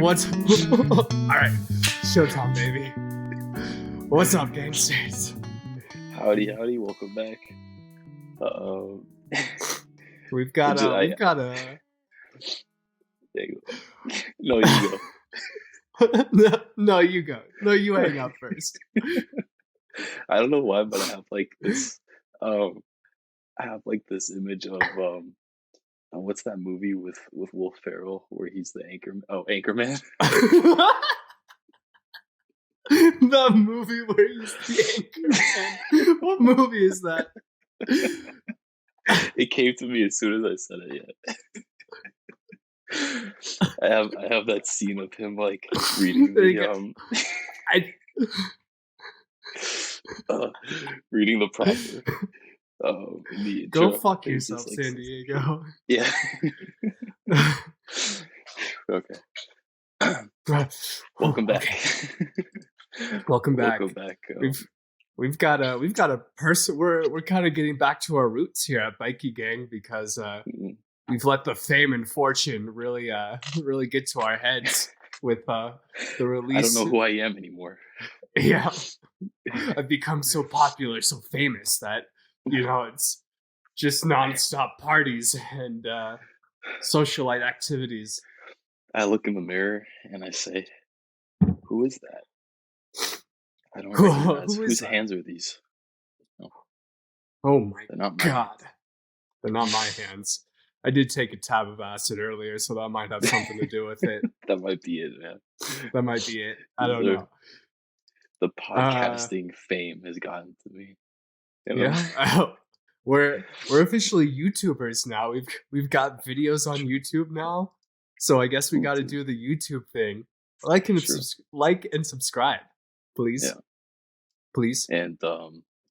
What's all right? Showtime, baby. What's up, gangsters? Howdy, welcome back. Um, We've got I, we've got a. there you go. No, you go. No, you go. No, you hang up first. I don't know why, but I have like this. I have like this image of what's that movie with Will Ferrell where he's the anchor? Oh, Anchorman. The movie where he's the anchor man. What movie is that? It came to me as soon as I said it. Yeah. I have that scene of him like reading the reading the proper in the intro. Go fuck yourself, like, San Diego. Yeah. Okay. Welcome back. Okay. Welcome back. We've got a person. We're kind of getting back to our roots here at Bikey Gang because we've let the fame and fortune really get to our heads with the release. I don't know who I am anymore. Yeah, I've become so popular, so famous that it's just nonstop parties and socialite activities. I look in the mirror and I say, "Who is that? I don't recognize. Whose hands are these?" Oh my God. They're not my hands. I did take a tab of acid earlier, so that might have something to do with it. That might be it, man. That might be it. I don't know. The podcasting fame has gotten to me. Yeah. We're officially YouTubers now. We've got videos on YouTube now. So I guess we got to do the YouTube thing. Like and subscribe, please. Yeah. Please. And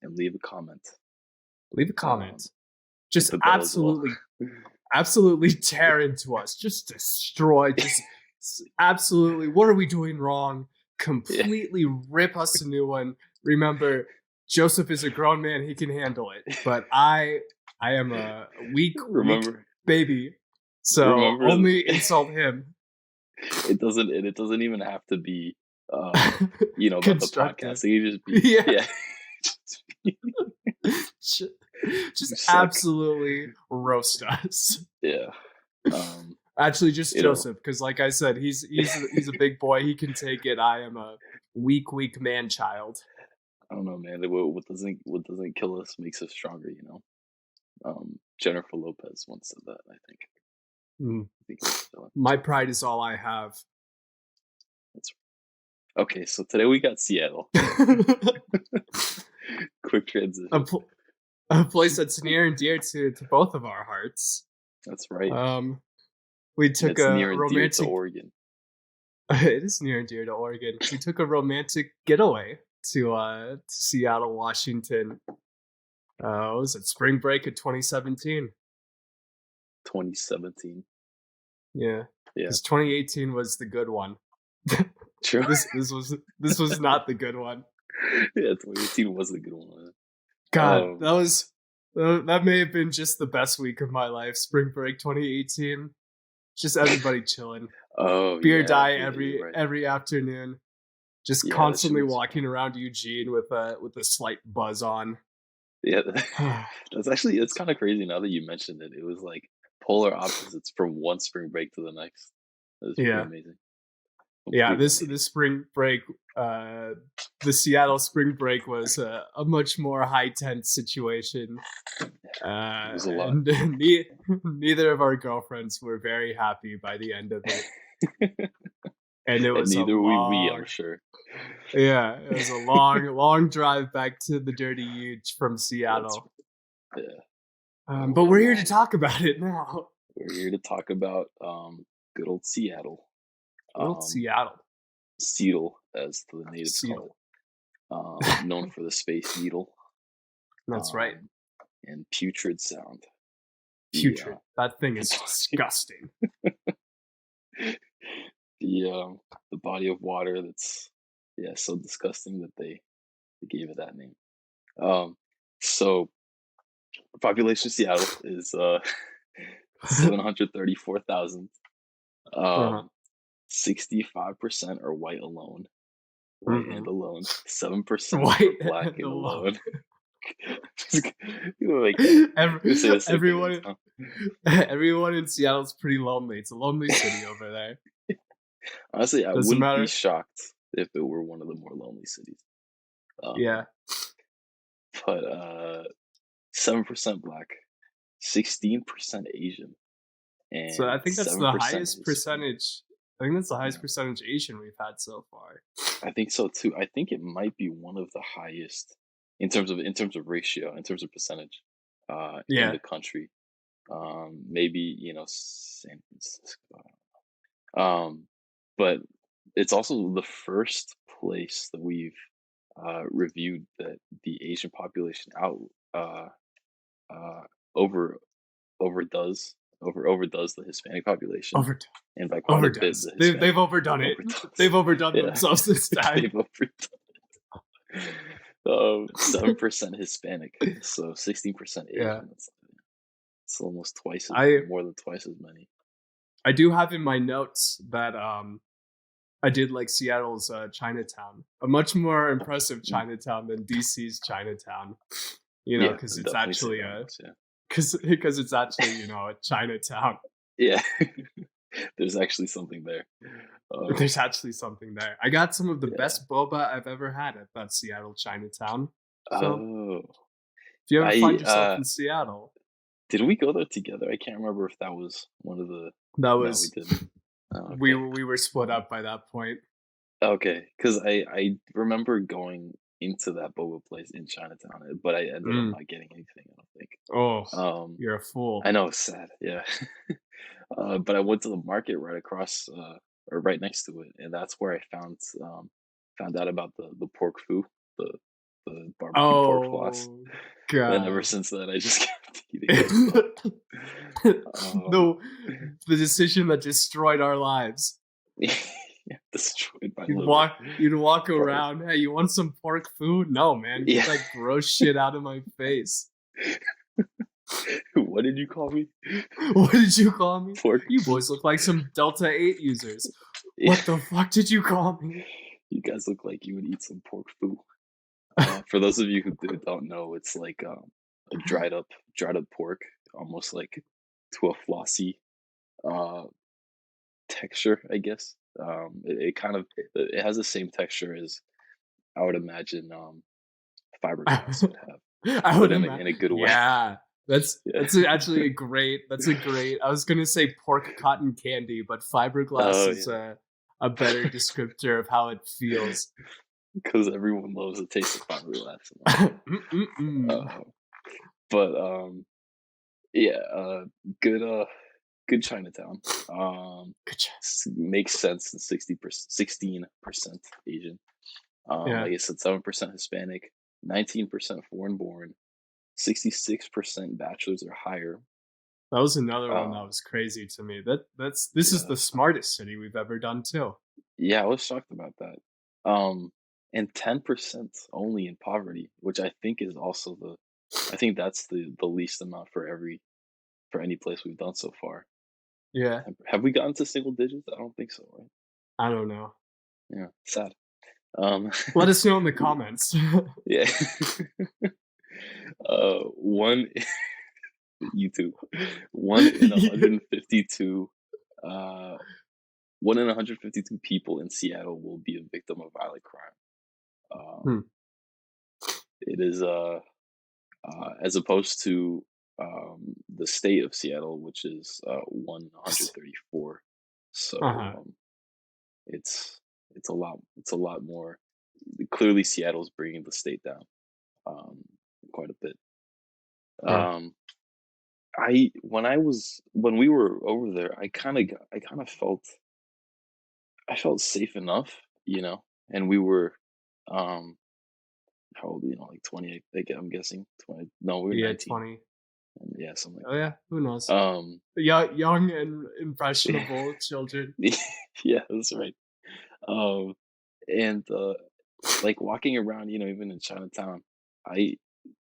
leave a comment. Leave a comment. Just absolutely tear into us. Just destroy. Just absolutely. What are we doing wrong? Completely rip us a new one. Remember, Joseph is a grown man. He can handle it. But I am a weak baby. So only insult him. It doesn't even have to be about the podcasting. You just be just absolutely roast us. Yeah. Actually, just Joseph, because like I said, he's a big boy. He can take it. I am a weak man child. I don't know, man. What doesn't kill us makes us stronger. Jennifer Lopez once said that. I think. My pride is all I have. That's right. Okay, so today we got Seattle. Quick transition. A place that's near and dear to both of our hearts. That's right. We took a romantic. To Oregon. It is near and dear to Oregon. We took a romantic getaway to Seattle, Washington. What was it? Spring break of 2017. 2017. Yeah. Because 2018 was the good one. True. This was not the good one. Yeah, 2018 was the good one. God, that may have been just the best week of my life. Spring break 2018. Just everybody chilling. Beer dye every afternoon. Just constantly walking around Eugene with a slight buzz on. Yeah, it's kind of crazy now that you mentioned it. It was like polar opposites from one spring break to the next. It was pretty amazing. Yeah, this spring break, the Seattle spring break was a much more high tense situation. It was a lot. And neither of our girlfriends were very happy by the end of it. And it was neither were we, I'm sure. Yeah, it was a long drive back to the dirty Huge from Seattle. But we're here to talk about it now. We're here to talk about good old Seattle. Seattle, as the natives call it. Known for the Space Needle. That's right. And putrid sound. Putrid. That thing is disgusting. The body of water that's so disgusting that they gave it that name. So the population of Seattle is 734,000. 65% are white alone, white and Hmm. alone. 7% are White black and and alone. alone. You don't make that. You say the same thing every Everyone, time. everyone in Seattle's pretty lonely. It's a lonely city over there. Honestly, I Doesn't wouldn't be matter. shocked if it were one of the more lonely cities. Um, Yeah. but 7% black, 16% Asian, So I and think that's the 7% highest Hispanic. percentage. I think that's the highest Yeah, percentage Asian we've had so far. I think so too. I think it might be one of the highest in terms of ratio, in terms of percentage, in Yeah. the country. Maybe San Francisco. Um, but it's also the first place that we've reviewed that the Asian population uh, uh, over overdoes the Hispanic population, Overd and by quite a bit, Overdoes. the They've Hispanic overdone it. overdoes. They've overdone Yeah, themselves this time. they've overdone. 7% Hispanic, so 16% Yeah. Asian. It's almost twice as I more than twice as many. I do have in my notes that I did like Seattle's Chinatown, a much more impressive Mm. Chinatown than DC's Chinatown. Yeah, Because I'd it's definitely say actually that a much. Yeah, because it's actually a Chinatown. yeah. There's actually something there. Um, There's actually something there. I got some of the yeah. best boba I've ever had at that Seattle Chinatown. So Oh, if you ever I find yourself in Seattle, did we go there together? I can't remember if that was one of the. that No, we was didn't. Oh, we okay. were we were split up by that point. Okay, because I remember going into that boba place in Chinatown, but I ended up Mm. not getting anything, I don't think. Oh, Um, you're a I fool. know, it's sad, yeah. But I went to the market right across, or right next to it, and that's where I found out about the pork foo, the barbecue pork floss, Oh and ever god. since then, I just kept eating it, so, the um the decision that destroyed our lives. yeah, destroyed my You'd liver. walk you'd walk Bro, around, "Hey, you want some pork food?" "No, man, get yeah. that gross shit out of my face." What did you call me? What did you call me? Pork You foo? boys look like some Delta 8 users. Yeah, What the fuck did you call me? you guys look like you would eat some pork foo. For those of you who don't know, it's like, a dried up pork, almost like to a flossy, uh, texture, I guess. It kind of it has the same texture as I would imagine, fiberglass would have, I but would in a imagine. in a good way. Yeah, Yeah. actually a great. That's a great. I was gonna say pork cotton candy, but fiberglass Oh, is yeah. a better descriptor of how it feels. Because everyone loves the taste of fiberglass. Mm-mm-mm. Uh, but, yeah, good, good Chinatown. Good job. Makes sense in 60%, 16% Asian. Yeah, Like I said, 7% Hispanic, 19% foreign born, 66% bachelors or higher. that was another one that Uh, was crazy to me. This is yeah, the smartest city we've ever done too. yeah, I was shocked about that. And 10% only in poverty, which I think is also I think that's the least amount for any place we've done so far. Yeah, Have we gotten to single digits? I don't think so, right? I don't know. Yeah, sad. Um, Let us know in the comments. yeah. One YouTube. One in 152. Uh, 1 in 152 people in Seattle will be a victim of violent crime. Hmm. It is as opposed to the state of Seattle, which is 134. So Uh-huh. it's a lot more. Clearly, Seattle's bringing the state down um, quite a bit. Huh. Um, when we were over there, I kind of felt safe enough, and we were um how old, like 20, I'm guessing 20. No, we were Yeah, 19. 20. And yeah, something Oh like yeah, who knows? that. Young and impressionable children. Yeah, that's right. Um, and like walking around, even in Chinatown, I,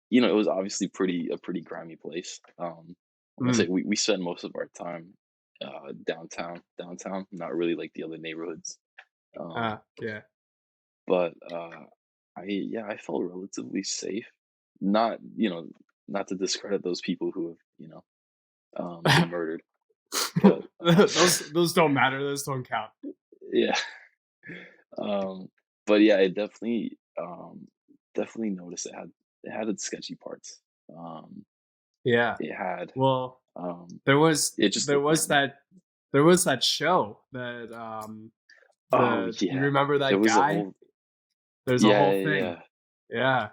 it was obviously a pretty grimy place. I'm gonna say Mm. we spent most of our time downtown, not really like the other neighborhoods. Um, Yeah. but I felt relatively safe. Not not to discredit those people who have been murdered, but Those don't matter. Those don't count. yeah. Um, but yeah, it definitely noticed it had its sketchy parts. Um, Yeah. it had Well, um, there was it just there looked was random. that there was that show that Oh the you yeah, remember there that was a guy? whole There's a yeah whole yeah thing. yeah, Yeah.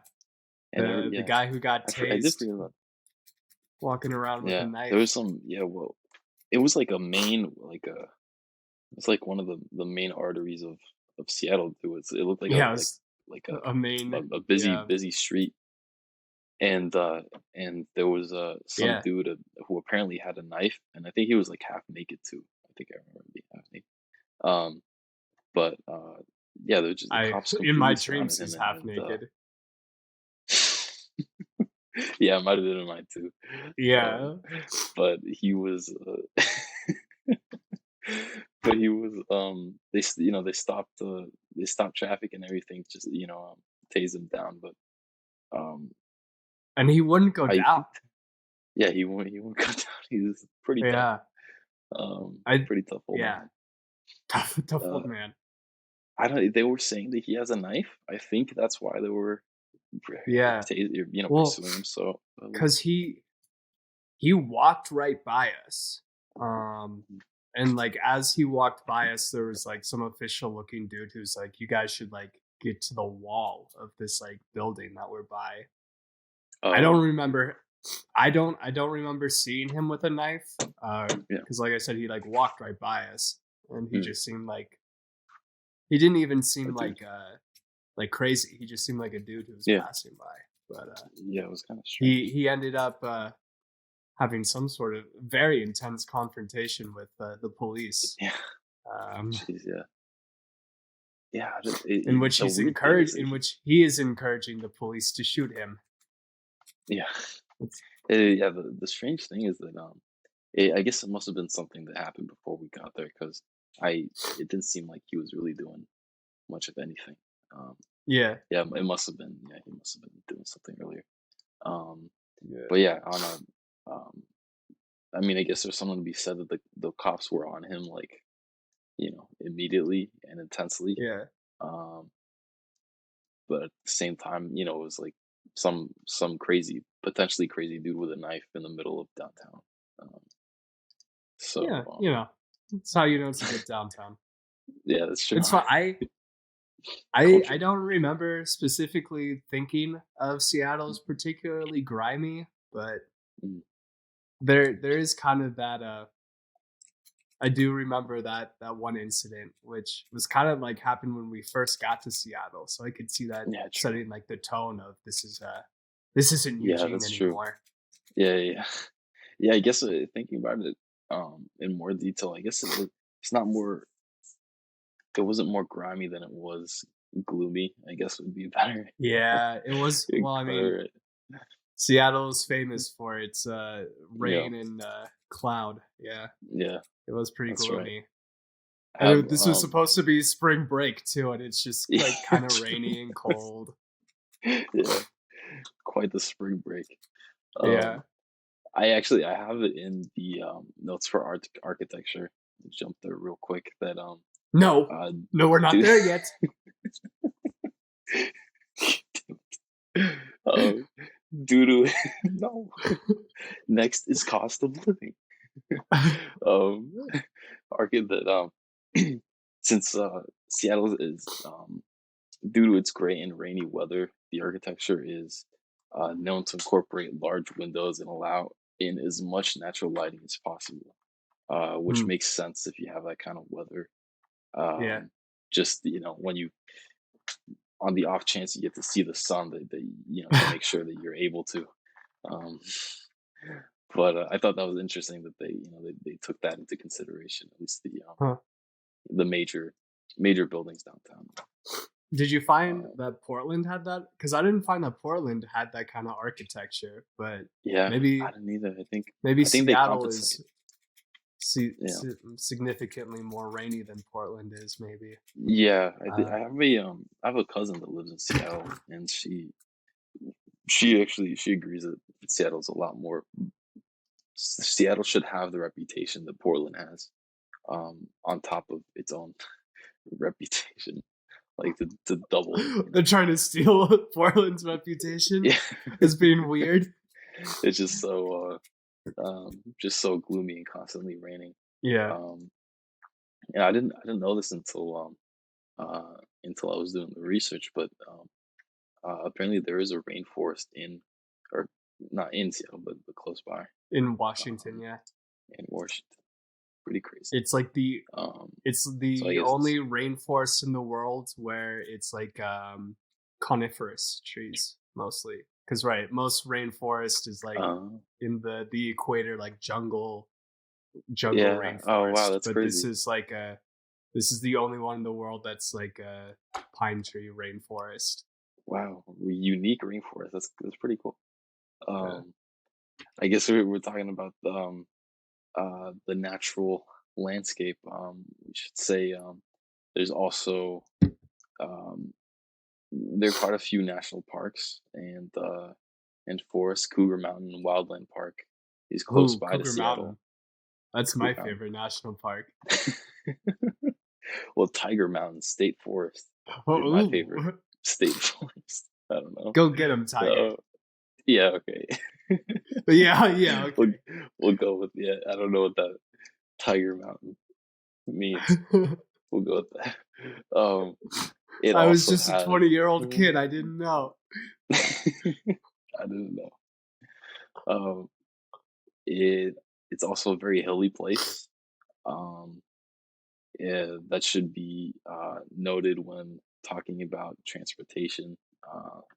and The yeah, guy who got I did tased forget about walking around with a yeah. There was knife. some yeah. Well, it was like a main like a it's like one of the main arteries of Seattle too. It looked like a Yeah, it was like a main a busy yeah. busy street, and there was some Yeah. dude who apparently had a knife, and I think he was like half naked too. I think I remember him being half naked. Um, but yeah, the I cops in my completely surrounded dreams him, he's half and naked. yeah, it might have been in mine too. Um, Yeah. but he was, but he was, they stopped traffic and everything, just tase him down. But um, And he wouldn't go I down. think, yeah, he won't cut down. He was pretty tough, Yeah. I pretty tough old yeah. man. Tough old Uh, man. I don't. They were saying that he has a knife. I think that's why they were, Yeah. Well, pursuing him. So, cuz he walked right by us. Um and like as he walked by us there was like some official looking dude who's like you guys should like get to the wall of this like building that we're by. I oh don't remember I don't remember seeing him with a knife yeah, cuz like I said he like walked right by us and he mm, just seemed like he didn't even a seem dude. like crazy. He just seemed like a dude who was Yeah, passing by. But yeah, it was kind of strange. he ended up having some sort of very intense confrontation with the police, Yeah, um, jeez, yeah, yeah. The weird thing is that in which he is encouraging the police to shoot him. yeah, It's, yeah. The strange thing is that I guess it must have been something that happened before we got there because I it didn't seem like he was really doing much of anything. Um, yeah, yeah, it must have been. Yeah, he must have been doing something earlier. Um, yeah, but yeah, on a I mean, I guess there's something to be said that the cops were on him like immediately and intensely. yeah, Um, but at the same time, it was like some crazy, potentially crazy dude with a knife in the middle of downtown. Um, yeah. so You know, that's how you know it's a good downtown. yeah, that's true. It's fun. I Culture. don't remember specifically thinking of Seattle as particularly grimy, but Mm, there is kind of that I do remember that one incident, which was kind of like happened when we first got to Seattle. So I could see that yeah, true. setting like the tone of this isn't Yeah, Eugene that's true. anymore. Yeah, yeah, yeah. Yeah, I guess thinking about it in more detail, I guess it's not more. It wasn't more grimy than it was gloomy. I guess would be better. Yeah, it was. Well, I mean, Better. Seattle is famous for its Yeah, rain and cloud. Yeah, yeah, it was pretty that's right. gloomy. And Have this was supposed to be spring break too, and it's just yeah, like kind of rainy and cold. yeah, quite the spring break. Yeah. Um, I have it in the notes for architecture. Jump there real quick. That No, uh, no, we're not dude, there yet. um, due to no. Next is cost of living. um, that since Seattle is due to its gray and rainy weather, the architecture is known to incorporate large windows and allow in as much natural lighting as possible, which Hmm, makes sense if you have that kind of weather. yeah. Um, just when you on the off chance you get to see the sun, that to make sure that you're able to. Um, but I thought that was interesting that they took that into consideration, at least Huh. the major buildings downtown. Did you find Uh, that Portland had that? Because I didn't find that Portland had that kind of architecture, but yeah, I maybe didn't either. maybe I think they Seattle compensate. is Yeah. significantly more rainy than Portland is, maybe. Yeah, Uh, I have a cousin that lives in Seattle, and she agrees that Seattle's a lot more. Seattle should have the reputation that Portland has, on top of its own reputation, like to double it. they're trying to steal Portland's reputation Yeah, as being weird. it's just so gloomy and constantly raining. Yeah, Um, and I didn't know this until I was doing the research, but apparently there is a rainforest or not in Seattle, but close by, in Washington, um, yeah. in Washington. Pretty crazy. It's like Um, it's so I the guess only it's rainforest in the world where it's like coniferous trees mostly. Cuz right, most rainforest is like uh, in the equator, like jungle yeah. Oh wow, rainforest, that's but crazy. this is the only one in the world that's like a pine tree rainforest. Wow, unique rainforest. That's pretty cool. Yeah. Um, I guess we're talking about the natural landscape. We should say there's also um, there are quite a few national parks and forests. Cougar Mountain Wildland Park is close Ooh, by to Cougar Seattle. Mountain. That's Cougar my Mountain. favorite national park. Well, Tiger Mountain State Forest is my favorite Ooh. state forest. I don't know. Go get him, Tiger. So yeah, okay. Yeah, yeah, we'll okay. we'll go with yeah. I don't know what that Tiger Mountain means. We'll go with that. Um, it I was also just a has. 20-year-old kid. I didn't know. I didn't know. Um, it it's also a very hilly place. Um, yeah, that should be noted when talking about transportation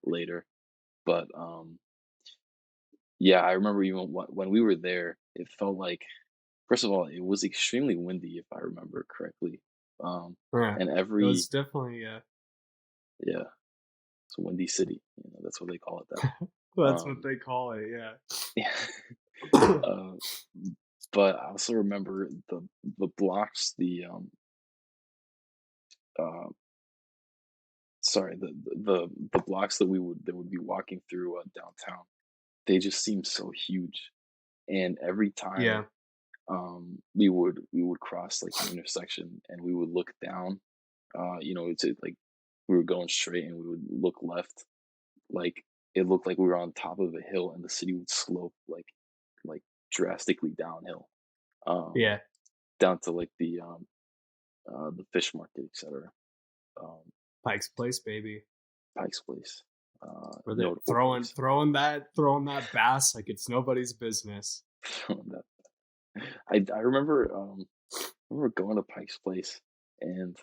later. But yeah, I remember even when we were there, it felt like first of all, it was extremely windy if I remember correctly. Yeah, And it every was definitely yeah, it's a windy city. That's what they call it that. that's what Um, they call it. Yeah. yeah. uh, but I also remember the blocks, uh, sorry, the blocks that would be walking through downtown. They just seemed so huge, and every time Yeah. we would cross like an intersection and we would look down, it's like we were going straight and we would look left, like it looked like we were on top of a hill and the city would slope like drastically downhill, um, Yeah. down to like the fish market, etc. Um, Pike's Place, baby. Pike's Place, Where they're notable place. throwing that bass like it's nobody's business. That- I remember going to Pike's Place and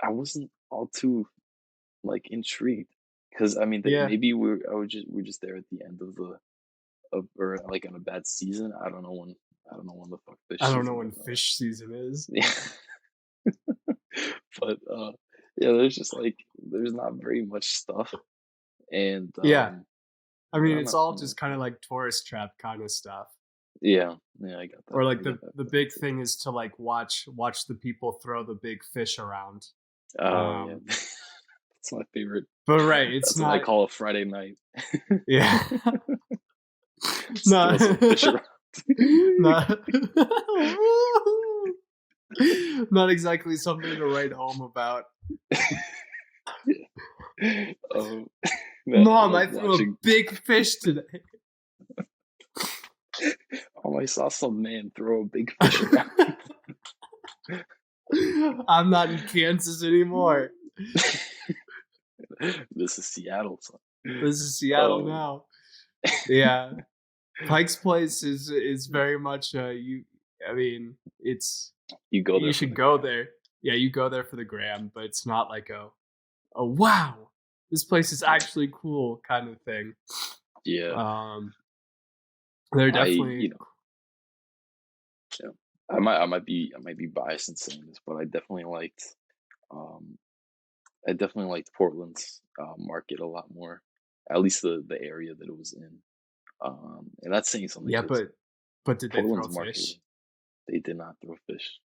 I wasn't all too like intrigued because I mean Yeah. maybe we're just there at the end of the of or like on a bad season. I don't know when the fuck fish I don't know season when is. fish season is. Yeah, but yeah, there's not very much stuff, and Yeah. I I mean, don't it's know. all just kind of like tourist trap kind of stuff. Yeah, yeah, I got that. Or I like get that the big too. thing is to like watch the people throw the big fish around. Oh yeah, Um that's my favorite. but right, it's That's what I not call a Friday night. yeah. Just No. throw some fish around. Not not exactly something to write home about. um, man, I Mom, love I threw a watching. big fish today. Oh, I saw some man throw a big fish around. I'm not in Kansas anymore. This is Seattle, son. This is Seattle Um, now. Yeah. Pike's Place is very much you I mean, it's you go you there for should the go gram. there. Yeah, you go there for the gram, but it's not like a wow, this place is Yeah, actually cool kind of thing. yeah. Um they're I, definitely yeah. I might be biased in saying this, but um, I definitely liked Portland's market a lot more. At least the area that it was in. And that's saying something yeah, because but did they throw Portland's market. fish? they did not throw fish.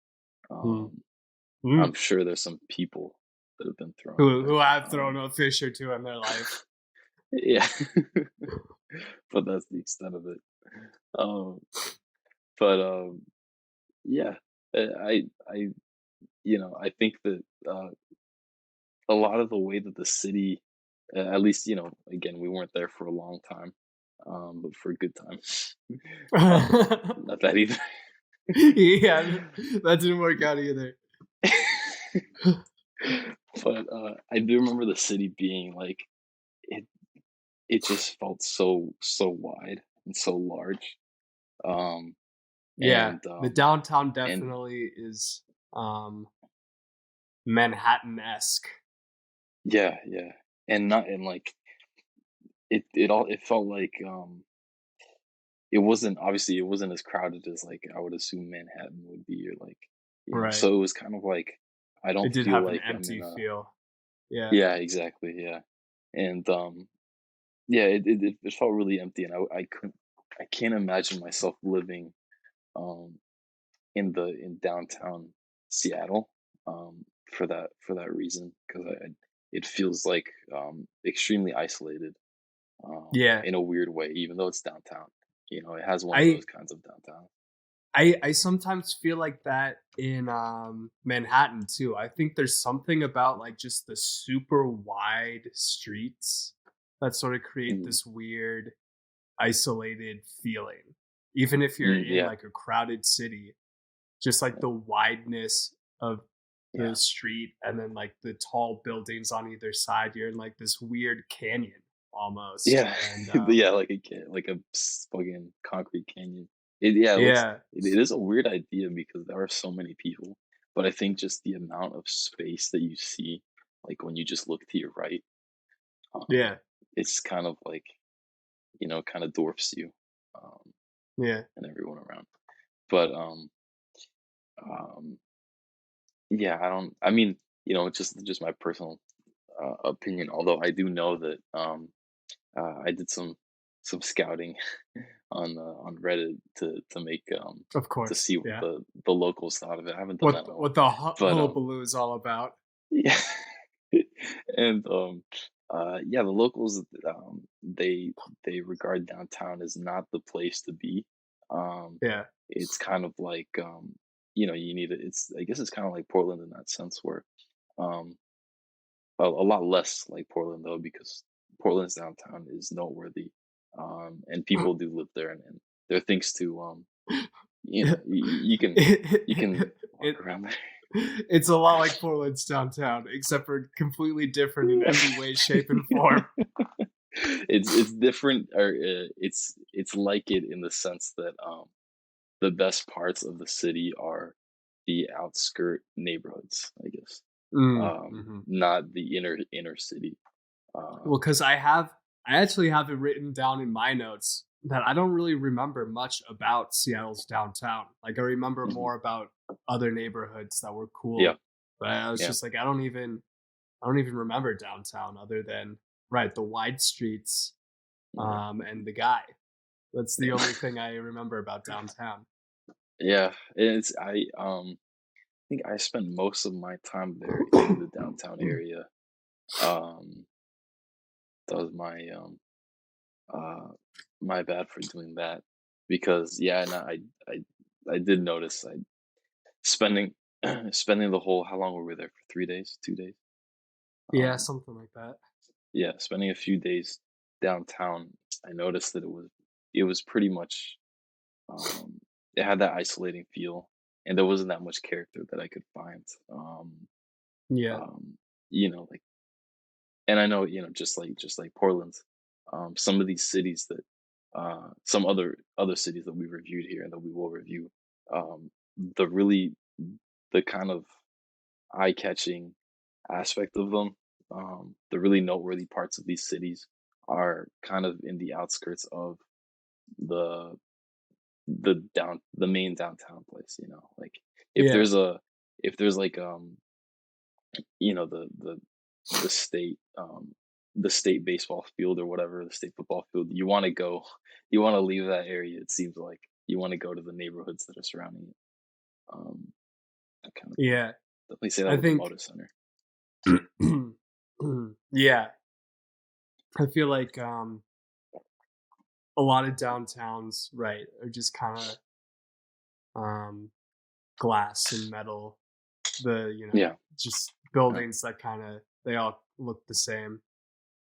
Hmm. Um, I'm Hmm. sure there's some people that have been thrown in Who there. have thrown a fish or two in their life. Yeah, but that's the extent of it. Um, but yeah, I I think that a lot of the way that the city, at least again, we weren't there for a long time, but for a good time. Not that either. Yeah, that didn't work out either. But I do remember the city being like it. It just felt so wide and so large. Um, Yeah, and the downtown and definitely is um Manhattan-esque. yeah, yeah, and not and like it felt like it wasn't, obviously it wasn't as crowded as like I would assume Manhattan would be, or like Right. so it was kind of like I It don't did feel have an like I'm empty in a. feel. Yeah. Yeah, exactly, yeah. And yeah, it felt really empty, and I can't imagine myself living um in downtown Seattle, for that reason, because it feels like extremely isolated, Yeah. in a weird way, even though it's downtown. It has one of I those kinds of downtown. I sometimes feel like that in Manhattan too. I think there's something about like just the super wide streets that sort of create Mm, this weird isolated feeling. Even if you're in yeah, like a crowded city, just like the wideness of yeah, the street and then like the tall buildings on either side, you're in like this weird canyon almost. yeah, And yeah, like a fucking concrete canyon. Yeah, yeah, it is a weird idea because there are so many people, but I think just the amount of space that you see, like when you just look to your right, um, yeah, it's kind of like, kind of dwarfs you, um, yeah. and everyone around. But um, yeah, I mean, just my personal opinion. Although I do know that I did some scouting on Reddit to make Of to course. see what Yeah. the locals thought of it. I haven't done that in a while, What the but hullabaloo is all about. yeah, and yeah, the locals, they regard downtown as not the place to be. Um, Yeah. it's kind of like you need it. It's, I guess it's kind of like Portland in that sense, where um a lot less like Portland though, because Portland's downtown is noteworthy, and people do live there, and there are things to you can walk It around there. it's a lot like Portland's downtown, except for completely different in every way, shape, and form. It's different, or it's like it in the sense that the best parts of the city are the outskirt neighborhoods, I guess. Mm, mhm. Not the inner city. Well, Um, because I actually have it written down in my notes that I don't really remember much about Seattle's downtown. Like I remember mhm. more about other neighborhoods that were Yeah, cool, but I was yeah, just like, I don't even remember downtown other than right the wide streets, yeah, and the guy. That's the only thing I remember about downtown. yeah. I think I spent most of my time there in the downtown area. Um, that was uh my bad for doing that, because yeah, no, I did notice I spending spending the whole, how long were we there for? 3 days, 2 days. Yeah, Um, something like that. yeah, spending a few days downtown, I noticed that it was pretty much, um, it had that isolating feel, and there wasn't that much character that I could find. Yeah, Um, like, and I know, just like Portland, some of these cities that, some other cities that we reviewed here and that we will review, um, the really the kind of eye-catching aspect of them, the really noteworthy parts of these cities are kind of in the outskirts of the the main downtown place. Like if yeah, there's a if there's like the the state the state baseball field or whatever, the state football field, you want to leave that area. It seems like you want to go to the neighborhoods that are surrounding it. Um, I kind of Yeah, definitely say that I with the think Moda Center. yeah, I feel like, a lot of downtowns, right, are just kinda, um, glass and metal. Yeah, Just yeah, buildings that kinda they all look the same.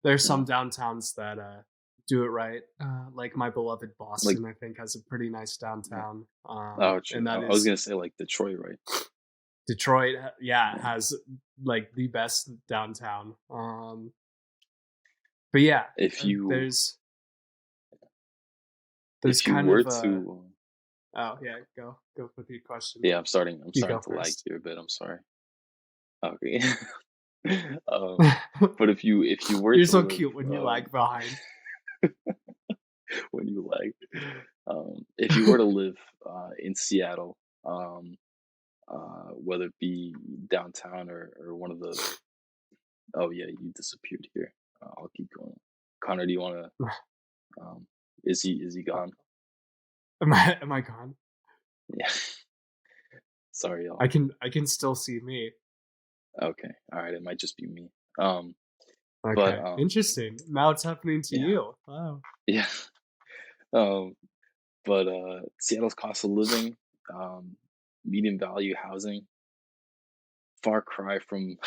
There's yeah. some downtowns that, do it right, like my beloved Like, Boston, I think, has a pretty nice yeah. downtown, Oh, true. and I, that I was is gonna say like Detroit, right? Detroit, yeah, Yeah. has, like, the best downtown, but yeah, If uh, you there's there's if you kind were of to, oh, yeah, go with your question. yeah, I'm You starting go to lag first. here a bit. I'm sorry. Okay. um, but if you were You're to so live, cute when you lag behind. when you lag, if you were to live in Seattle, whether it be downtown or one of the, oh yeah, you disappeared here. I'll keep going. Connor, do you want to? Um, is he gone? Am I gone? Yeah. Sorry, y'all. I can still see me. Okay. All right. It might just be me. Um, but Okay, interesting. Now it's happening to yeah, you. Wow. yeah. Um, but Seattle's cost of living, median value housing, far cry from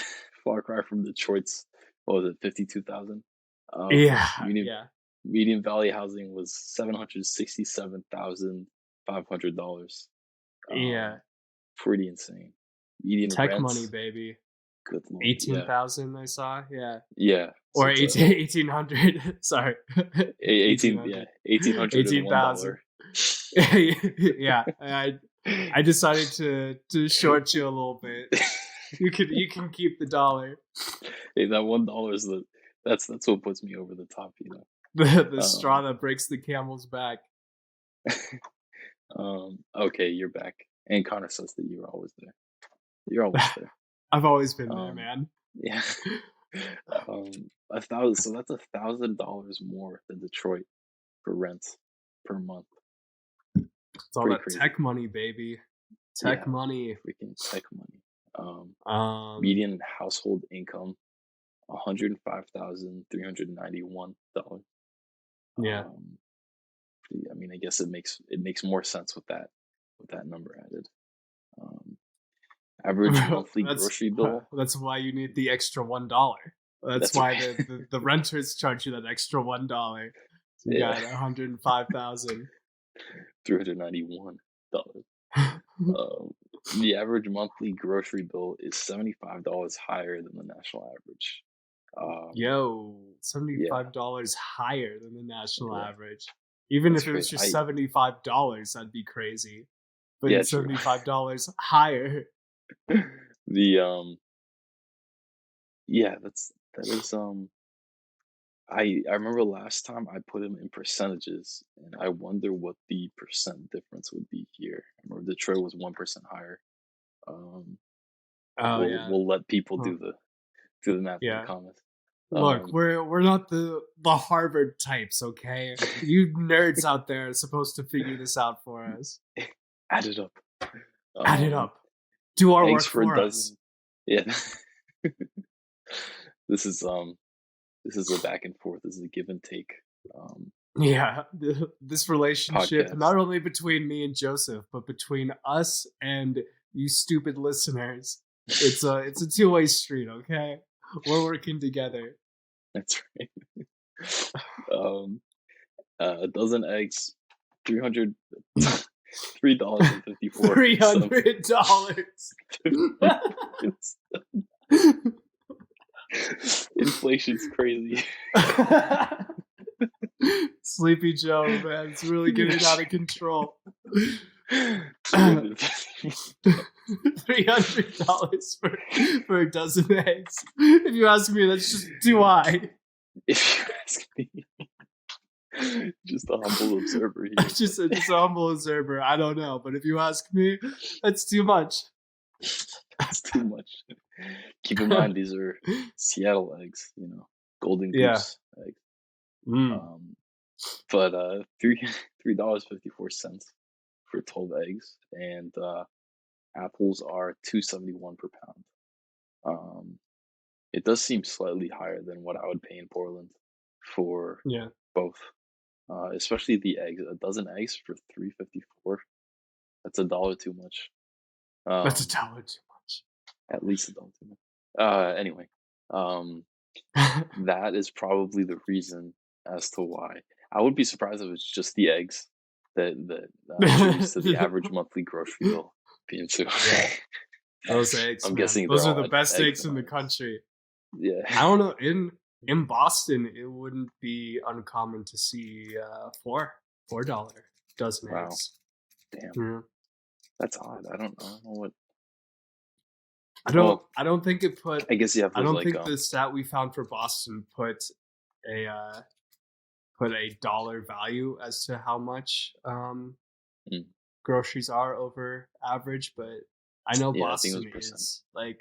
far cry from Detroit's, what was it, 52,000? Yeah, Median yeah, median value housing was $767,500. yeah. Pretty insane. Median Tech money, rents, baby. good lord, yeah, 18,000 I saw, yeah. yeah. So Or it's a 1,800, sorry. 18, yeah, 1,800. 1801 18,000. dollar. Yeah, I decided to short you a little bit. You can keep the dollar. Hey, that $1 is that's what puts me over the top, you know. The straw Um, that breaks the camel's back. okay, you're back. And Connor says that you're always there. You're always there. I've always been there, Um, man. yeah. 1,000. So that's $1,000 more than Detroit for rent per month. It's all Pretty that crazy. tech money, baby. Tech Yeah, money. freaking tech money. Um, Um, Median household income $105,391. yeah. Um, I mean, I guess it makes more sense with that number added. Um, Average monthly that's grocery bill. that's why you need the extra $1. That's That's why right. the renters charge you that extra $1. So you Yeah, got 105,000. $391. Um, the average monthly grocery bill is $75 higher than the national average. Um, Yo, yeah, $75 higher than the national yeah, average. Even that's if it crazy. was just $75, that'd be crazy. But Yeah, it's true. $75 higher. the Yeah, that is I remember last time I put them in percentages, and I wonder what the percent difference would be here. I remember Detroit was 1% higher. Um, Oh yeah. we'll let people Huh. do the math in the Yeah. comments. Look, Um, we're not the Harvard types, okay? You nerds out there are supposed to figure this out for us. Add it up. Add it Um, up. Do our eggs work for a for us. dozen. Yeah, this is um this is a back and forth. This is a give and take um Yeah, this relationship, podcast. not only between me and Joseph, but between us and you stupid listeners. It's a two-way street, okay? We're working together. That's right. Um, a dozen eggs, 300 $3.54. $300. Inflation's crazy. Sleepy Joe, man, it's really getting out of control. 350. $300 for a dozen eggs. If you ask me, that's just too high. If you ask me, just a humble observer here. Just a humble observer. I don't know, but if you ask me, that's too much. That's too much. Keep in mind, these are Seattle eggs, golden Yeah. goose eggs. Mm. Um, but $3.54 for 12 eggs, and Apples are 271 per pound. Um, it does seem slightly higher than what I would pay in Portland for Yeah, both, especially the eggs. A dozen eggs for 354. That's a dollar too much. that's a Um, dollar too at least a dollar too much. Anyway, um, much. that is probably the reason as to why. I would be surprised if it's just the eggs that attributes to the average monthly grocery bill being too Yeah, high. those eggs, I'm man. guessing they're Those are all the best eggs eggs and in the onions. country. Yeah. I don't know. In Boston, it wouldn't be uncommon to see $4 dozen Wow. eggs. Damn. Yeah. That's odd. I don't know what. I don't Well, I don't think it put I guess you have I those don't like think the stat we found for Boston a put a dollar value as to how much mm, groceries are over average, but I know yeah, I think it was Boston percent. is like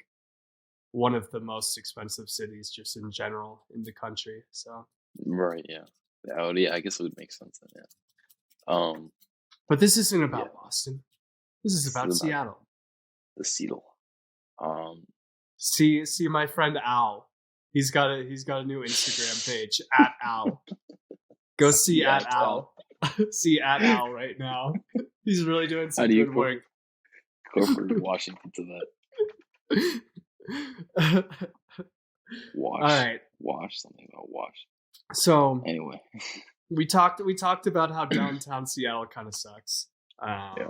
one of the most expensive cities just in general in the country. So, Right. Yeah. Yeah. I guess it would make sense then. Yeah. Um. but this isn't Yeah. about Boston. This is This about is about Seattle. the Seattle. Um. See my friend Al. He's got a new Instagram page at Al. Go see at Seattle. Al. See at Al right now. He's really doing How some do you good work. incorporate Washington to that? All Wash. right. Wash. Something about wash. So Anyway. we talked about how downtown Seattle kind of sucks. Yeah.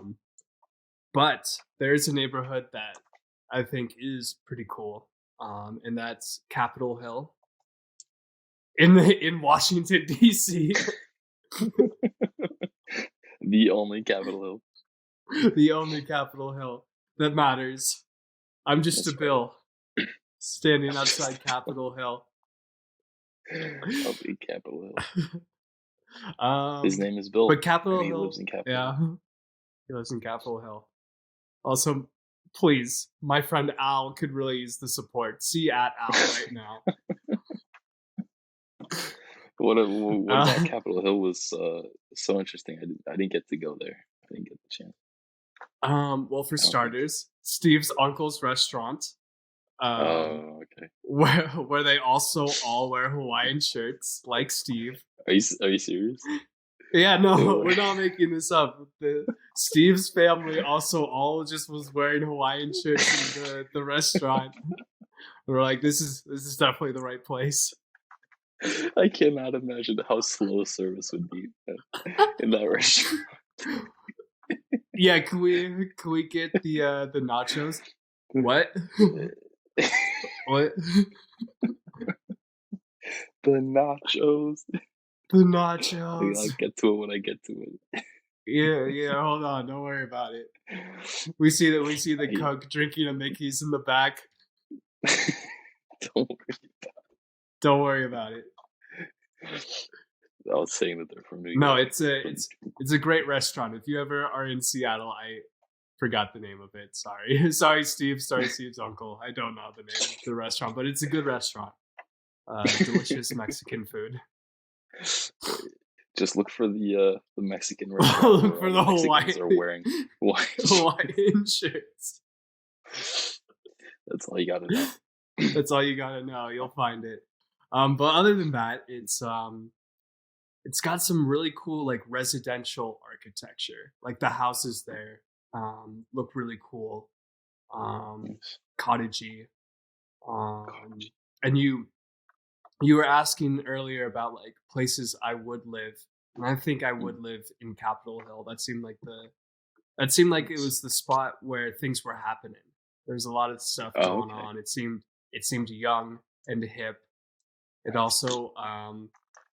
But there's a neighborhood that I think is pretty cool. And that's Capitol Hill in Washington D.C. The only Capitol Hill. The only Capitol Hill that matters. I'm just That's a bill standing outside Capitol Hill. of the Capitol Hill. His name is Bill, But and Capitol he lives Hill, in Capitol yeah, Hill. he lives in Capitol Hill. Also, please, my friend Al could really use the support. See at Al right now. What about Uh, Capitol Hill was so interesting. I didn't get to go there. I didn't get the chance. well, for I don't think. starters, Steve's uncle's restaurant, Oh, okay. where they also all wear Hawaiian shirts, like Steve. Are you serious? Yeah, They no, were- we're not making this up. Steve's family also all just was wearing Hawaiian shirts in the restaurant. We're like, this is definitely the right place. I cannot imagine how slow service would be in that restaurant. Yeah, can we get the nachos? What? What? The nachos. The I'll nachos. get to it when I get to it. Yeah, hold on, don't worry about it. We see the I- Coke drinking a Mickey's in the back. Don't worry. Don't worry about it. I was saying that they're from New No, York. it's a great restaurant. If you ever are in Seattle, I forgot the name of it. Sorry. Sorry, Steve. Sorry, Steve's uncle. I don't know the name of the restaurant, but it's a good restaurant. Delicious Mexican food. Just look for the Mexican restaurant Look where for all the Mexicans Hawaiian are wearing Hawaiian shirts. Hawaiian shirts. That's all you gotta know. That's all you gotta know. You'll find it. But other than that, it's got some really cool like residential architecture. Like the houses there look really cool. Nice. Cottagey. Cottage. And you were asking earlier about like places I would live. And I think I would live in Capitol Hill. That seemed like it was the spot where things were happening. There's a lot of stuff Oh, going okay. on. It seemed young and hip. It also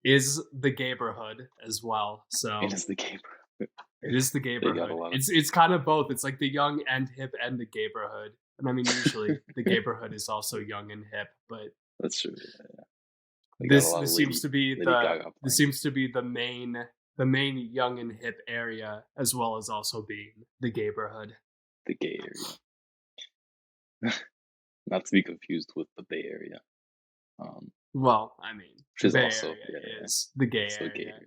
is the neighborhood as well. So It is the game. it is the They got a neighborhood. lot of. It's kind of both. It's like the young and hip and the neighborhood. And I mean, usually the neighborhood is also young and hip, but That's true. Yeah. They got a this lot of seems to be Lady Gaga this playing. seems to be the main young and hip area, as well as also being the neighborhood. The gay area. Not to be confused with the Bay Area. Well, I mean, Which the is Bay also Area is the gay also area. gay area.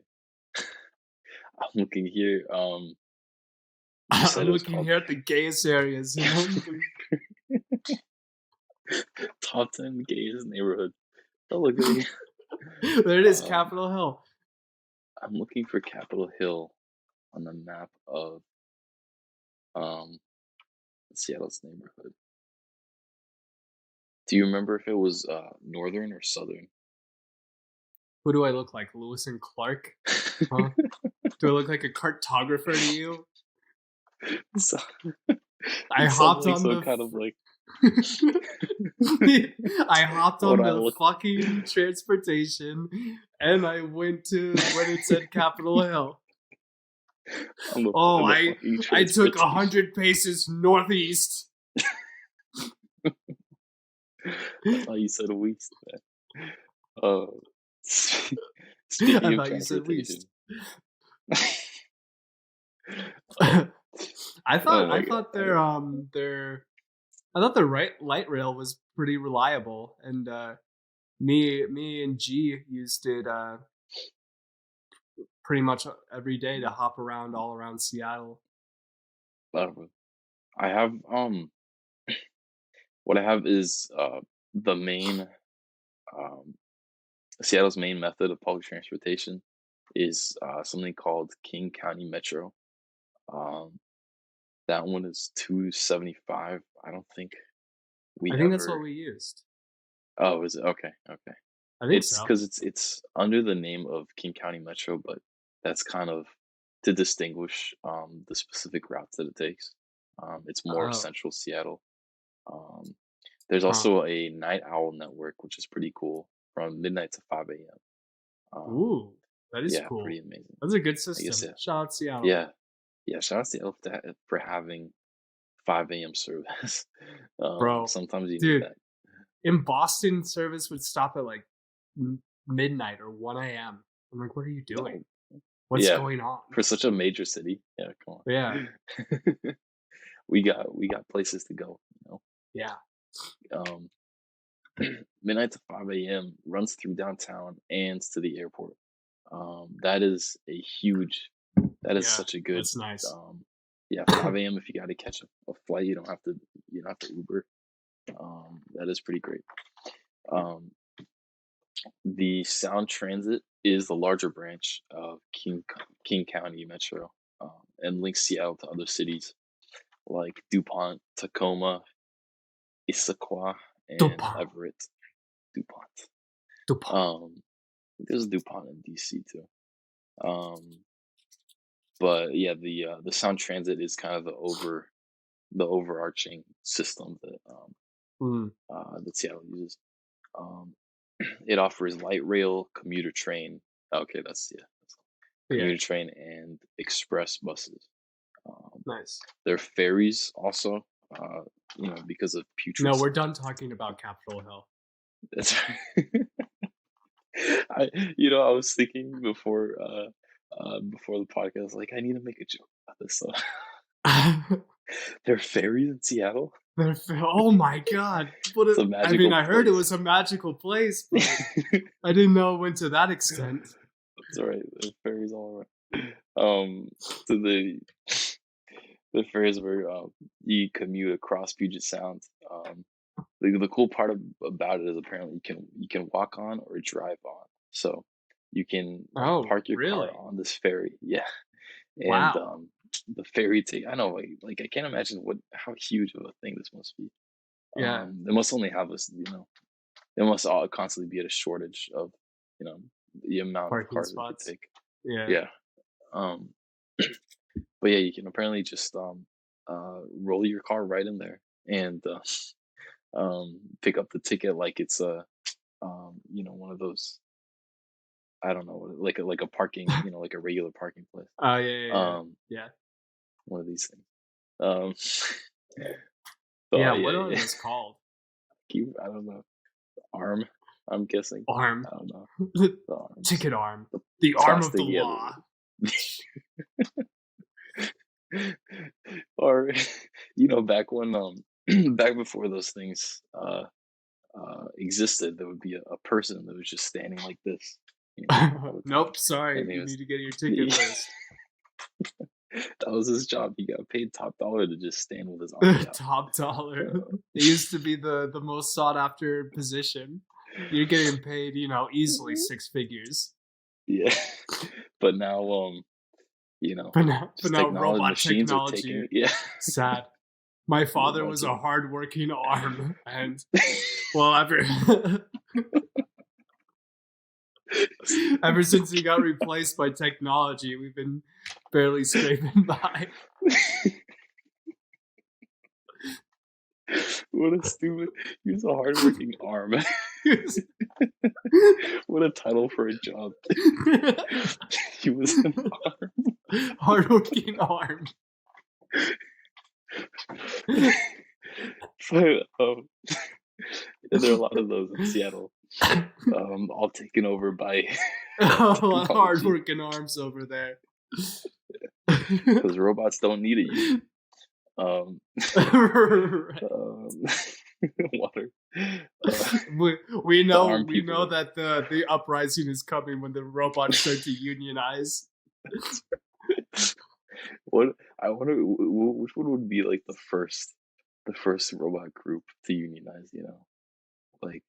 I'm looking here. You said I'm it was looking called here at the gayest areas, and Top 10 Gayest Neighborhood. Oh, look at me. there it is, Um, Capitol Hill. I'm looking for Capitol Hill on the map of um Seattle's neighborhood. Do you remember if it was northern or southern? Who do I look like, Lewis and Clark? Huh? Do I look like a cartographer to you? So, I you sound hopped like on some the. kind of like I hopped what on do I the look fucking transportation, and I went to when it said Capitol Hill. Oh, in the I fucking I took transportation? 100 paces northeast. I thought you said west, man. Uh, I speaking of thought you said transportation, least. um, I oh thought my I god, thought their I thought the light rail was pretty reliable, and me and G used it pretty much every day to hop around all around Seattle. uh, I have what I have is the main um Seattle's main method of public transportation is something called King County Metro. Um, that one is 275. I don't think I we think that's what ever. we used. Oh, is it okay? Okay, I think it's so. because it's under the name of King County Metro, but that's kind of to distinguish the specific routes that it takes. It's more Oh, central Seattle. Um, there's huh. also a night owl network, which is pretty cool, from midnight to 5 a.m. Ooh, that is Yeah, pretty cool. amazing. That's a good I guess system. yeah, Shout out Seattle. yeah, yeah. Shout out to Elf for having 5 a.m. service. Bro, Sometimes you need dude, that. in Boston, service would stop at like midnight or 1 a.m. I'm like, what are you doing? No, What's yeah, going on? for such a major city. Yeah, come Yeah, on. We got places to go. yeah. Um, midnight to 5 a.m. runs through downtown and to the airport. That is a huge. That is Yeah, such a good. that's nice. Yeah, 5 a.m. If you got to catch a flight, you don't have to Uber. That is pretty great. Um, the Sound Transit is the larger branch of King County Metro, and links Seattle to other cities like DuPont, Tacoma, Issaquah, and Dupont, Everett. DuPont. Dupont. There's DuPont in DC too. Um, but yeah, the Sound Transit is kind of the overarching system Mm, that Seattle uses. Um, it offers light rail, commuter train. Okay, that's yeah, commuter train and express buses. Um, nice. there are ferries also, uh, because of putrid No, we're sludge. done talking about Capitol Hill. That's I, I was thinking before the podcast, like I need to make a joke about this. So there are ferries in Seattle. Oh my god! It's a I mean, magical I heard it place. was a magical place, but I didn't know it went to that extent. That's all right. There's ferries all around. So the ferries where you commute across Puget Sound. The cool part about it is apparently you can walk on or drive on. So you can like Oh, park your car really? on this ferry. Yeah, and Wow. the ferry take. I know, like I can't imagine how huge of a thing this must be. Yeah, They must only have this, they must all constantly be at a shortage of, you know, the amount of parking cars it could spots. take. Yeah. Yeah. Um, but yeah, you can apparently just roll your car right in there and pick up the ticket like it's one of those. I don't know, like a parking, like a regular parking place. Oh, yeah. Um, Yeah. one of these things. Um, Yeah, so what yeah, are yeah. those called? I don't know. Arm, I'm guessing. Arm. I don't know. The The arms, ticket arm. the The arm of the plastic, yeah. law. Or back when back before those things existed, there would be a person that was just standing like this, all the time, Nope, sorry. and he You was need to get your ticket list. That was his job. He got paid top dollar to just stand with his arms out. Top dollar. Uh, It used to be the most sought after position. You're getting paid, easily six figures. yeah, but now, But now, but just now technology robot machines are taking. technology, Yeah, sad. My father robots was are. a hardworking arm, and well, ever since he got replaced by technology, we've been barely scraping by. What a stupid. He was a hardworking arm. What a title for a job. He was an arm. Hardworking arm. So, there are a lot of those in Seattle. All taken over by A lot of technology hardworking arms over there. because robots don't need it. Um, Right. water. We The know arm we know people. that the uprising is coming when the robots start to unionize. What I wonder, which one would be like the first robot group to unionize? Like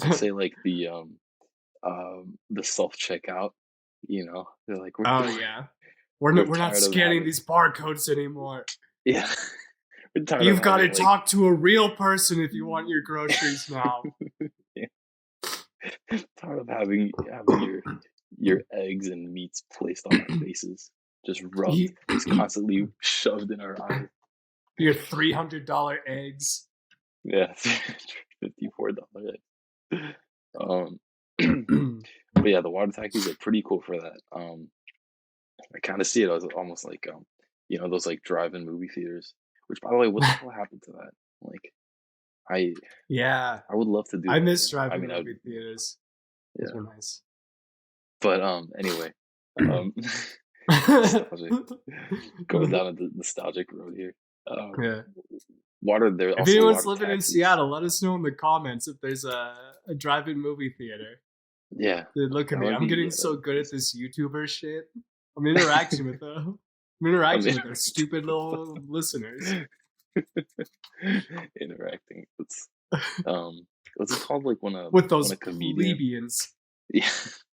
I'd say like the self checkout. They're like Oh yeah, we're we're not tired of scanning having these barcodes anymore. yeah we're tired of You've got to having like talk to a real person if you want your groceries now. yeah, tired of having your eggs and meats placed on our faces, just rubbed, You- just constantly shoved in our eyes. your $300 eggs. Yeah, $54. Um, but yeah, the water taxis are pretty cool for that. I kind of see it as almost like those like drive-in movie theaters. Which, by the way, what the hell happened to that? Like, I Yeah, I would love to do I that. miss I driving mean, movie theaters. Those yeah. were nice. But anyway, nostalgic. Going down a nostalgic road here. Yeah. Water. There are If also anyone's water living in taxis. Seattle, let us know in the comments if there's a drive-in movie theater. Yeah, Dude, look at that me. would I'm be. getting Yeah, so that'd be good at awesome. this YouTuber shit. I'm interacting with them. I'm interacting with our Interacting. stupid little listeners. Interacting. What's it called? Like With when those a comedian. plebeians. Yeah,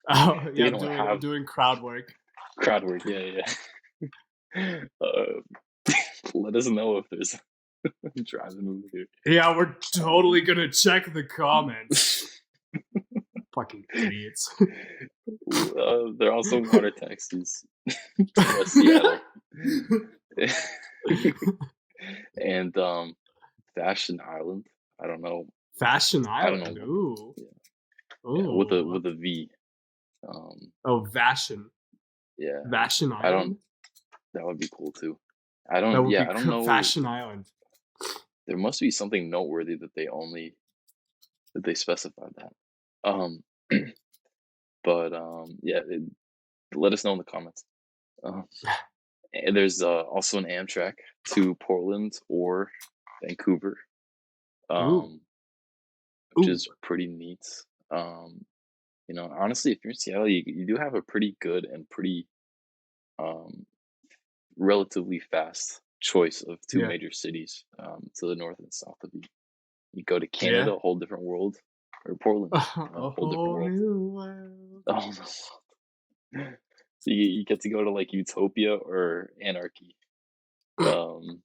Oh they yeah, don't I'm have doing crowd work. crowd work. Yeah, yeah. Let us know if there's a drive-in movie here. Yeah, we're totally gonna check the comments. Fucking idiots. There are also water taxis to Seattle. And Fashion Island. I don't know. Fashion I don't know. Island. Ooh. Yeah, yeah, Ooh. with a V. Um, Oh, Vashon. yeah, Vashon I don't. Island? That would be cool too. I That don't. would be Yeah, I don't know. Fashion Island. There must be something noteworthy that they specified that. Um, but yeah, let us know in the comments. Um, and there's also an Amtrak to Portland or Vancouver, Ooh. um, which Ooh. is pretty neat. Honestly, if you're in Seattle, you do have a pretty good and pretty um, relatively fast choice of two Yeah. major cities to the north and south of you. You go to Yeah. Canada, a whole different world, or Portland, a A whole different whole world. new world. Oh, no. So you get to go to like Utopia or Anarchy.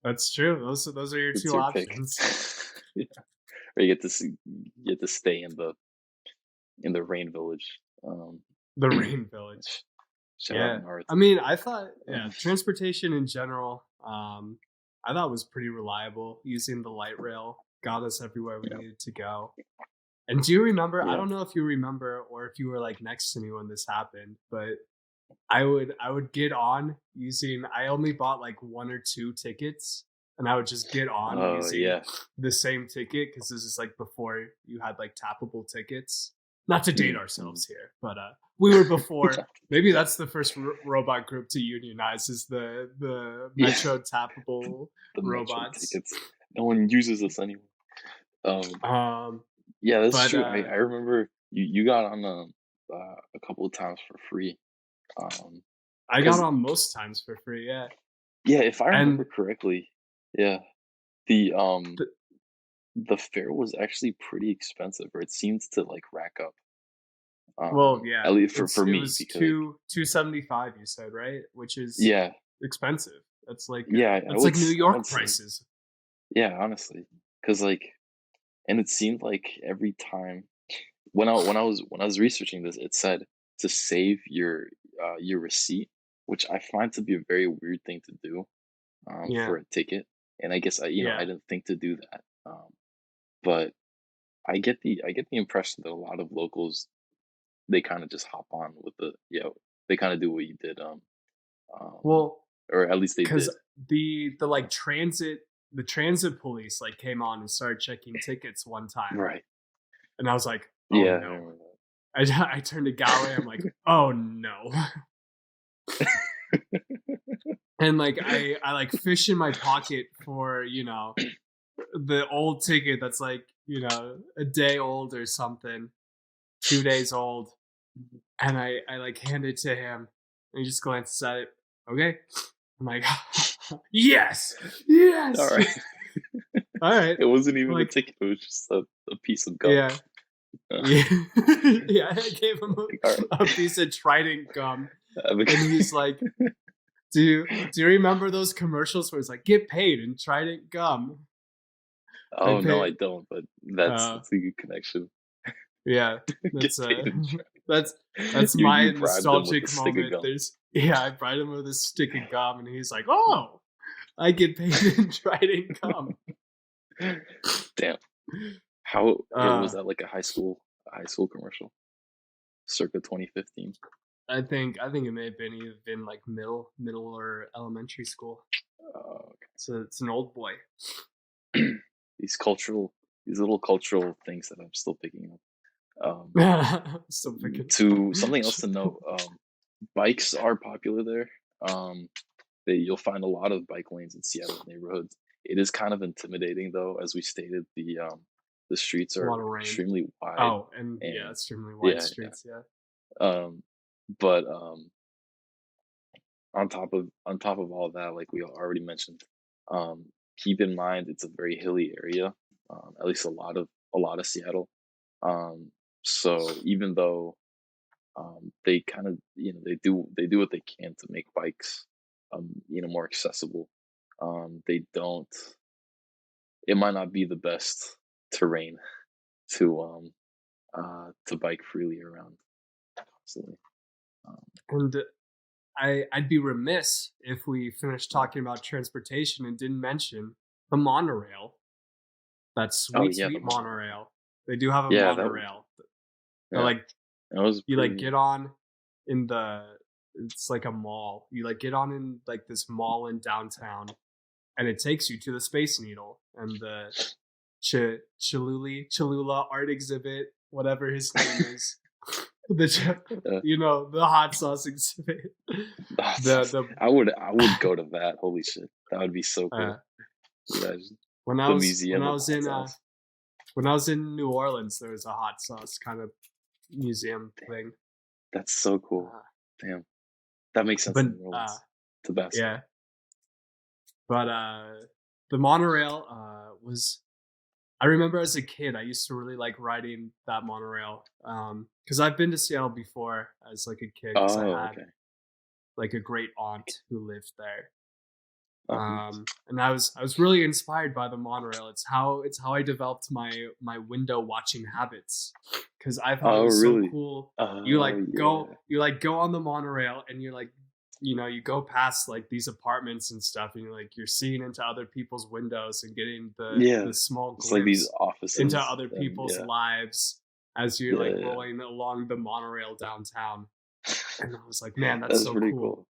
That's true. Those are your It's two your pick. options. Yeah. Or you get to stay in the Rain Village. The Rain Village. Shout out Yeah. I Naruto. mean, I thought Um, transportation in general, I thought was pretty reliable. Using the light rail got us everywhere we yeah, needed to go. And do you remember? I yeah. don't know if you remember or if you were like next to me when this happened, but I would get on using. I only bought like one or two tickets, and I would just get on Oh using yeah. the same ticket because this is like before you had like tappable tickets. Not to date Mm. ourselves here, but we were before. Maybe that's the first robot group to unionize is the Yeah, Metro tappable the Metro robots. tickets. No one uses us anymore. Um, Um, yeah, that's but true. I remember you got on a couple of times for free. Um, I got because on most times for free, yeah. yeah, if I remember And correctly, yeah, the the, the fare was actually pretty expensive, or it seems to like rack up. well, yeah, At least for it me, was because like, 275 you said, right? Which is yeah, expensive. That's like yeah, that's like New I would York say, prices. yeah, honestly, because like, and it seemed like every time when I was researching this, it said to save your receipt, which I find to be a very weird thing to do Yeah. for a ticket. And I guess I Yeah. didn't think to do that. But I get the impression that a lot of locals, they kind of just hop on with they kind of do what you did, um, Well, or at least they because did. the Uh, like transit police like came on and started checking tickets one time, right? and I was like, oh Yeah, I no. remember I turned to Galway. I'm like, oh no. that. And like I like fish in my pocket for the old ticket that's like a day old or something, 2 days old, and I like hand it to him, and he just glances at it. Okay, I'm like, yes, All yes. right, All right, it wasn't even a like ticket; it was just a piece of gum. yeah, Uh, yeah, yeah. I gave him like, all right, a piece of Trident gum, have a and he's like, do you remember those commercials where it's like get paid and Trident gum? I oh no, pay. I don't. But Uh, that's a good connection. yeah, Get that's paid and that's try. that's You my bribed them with a nostalgic stick of moment. gum. There's I bribed him with a stick of gum, and he's like, "Oh, I get paid in Trident gum." Damn, how it was Uh, that like a high school commercial, circa 2015. I think it may have been even like middle or elementary school. Uh, So it's an old boy. these cultural, these little cultural things that I'm still picking up. So freaking. To something else to note, bikes are popular there. You'll find a lot of bike lanes in Seattle neighborhoods. It is kind of intimidating though, as we stated. The streets A lot are of rain. extremely wide, Oh, and yeah, and extremely wide yeah, streets. Yeah. um, but on top of all that, like we already mentioned, um, keep in mind it's a very hilly area. At least a lot of Seattle. Um, so even though they kind of they do what they can to make bikes more accessible, they don't. It might not be the best terrain to bike freely around constantly. Um, And I'd be remiss if we finished yeah. talking about transportation and didn't mention the monorail. That Oh sweet, yeah, the sweet monorail. monorail. They do have a Yeah, monorail that yeah, like that was you like pretty. get on in the it's like a mall. You like get on in like this mall in downtown, and it takes you to the Space Needle and the Cholula art exhibit, whatever his name is. The Uh, the hot sauce exhibit. that's- The I would go to that. Holy shit, that would be so uh, cool. Imagine when I the was when museum I of was hot in sauce. when I was in New Orleans, there was a hot sauce kind of museum thing. That's so cool. Uh, Damn, that makes sense but in New Orleans. Tabasco. yeah, but the monorail was. I remember as a kid, I used to really like riding that monorail because I've been to Seattle before as like a kid because I Oh, had okay. like a great aunt who lived there. Oh, nice. And I was really inspired by the monorail. It's how I developed my window watching habits because I thought it Oh, was so really? cool. Oh, yeah. You like go on the monorail and you're like you go past like these apartments and stuff and you're seeing into other people's windows and getting Yeah. the small It's like these glimpse into offices, other and people's yeah, lives as you're yeah, like yeah. rolling along the monorail downtown. And I was like, man, that's That's so pretty cool. cool.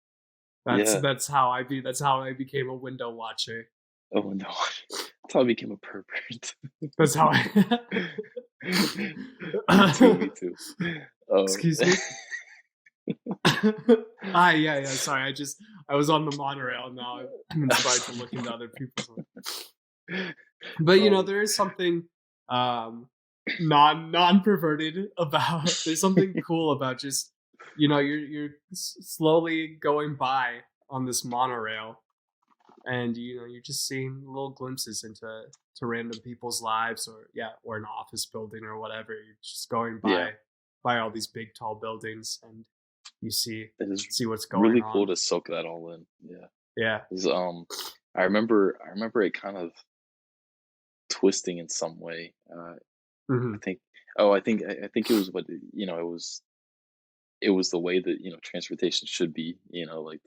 That's Yeah. that's how that's how I became a window watcher. Oh no, that's how I became a pervert. That's how I. Me too. Me too. Oh, Excuse me. Yeah, yeah. Sorry, I was on the monorail. Now I'm inspired to look into other people's. But oh, there is something um non perverted about. There's something cool about just you're slowly going by on this monorail, and you're just seeing little glimpses into to random people's lives, or an office building or whatever. You're just going Yeah, by all these big tall buildings, and you it is see what's going really cool on. to soak that all in. Yeah, Yeah. 'cause, I remember it kind of twisting in some way. I Hmm. think, I think it was it was the way that transportation should be. Like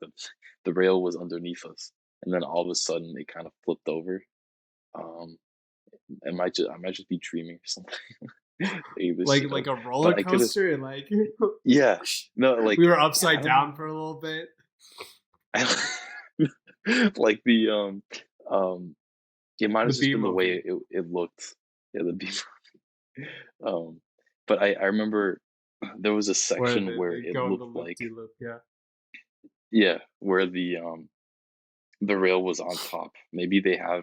the rail was underneath us, and then all of a sudden it kind of flipped over. Um, I might just be dreaming or something. Making this shit up, Like a roller but I could have. coaster, and like Yeah, no, we were yeah, I upside don't know. down for a little bit. Like um, it might The have just B been the way movie it looked. Yeah, the beam. Um, but I remember there was a where section where they it go in the looked loop like, de loop. Yeah. yeah, where the rail was on top. Maybe they had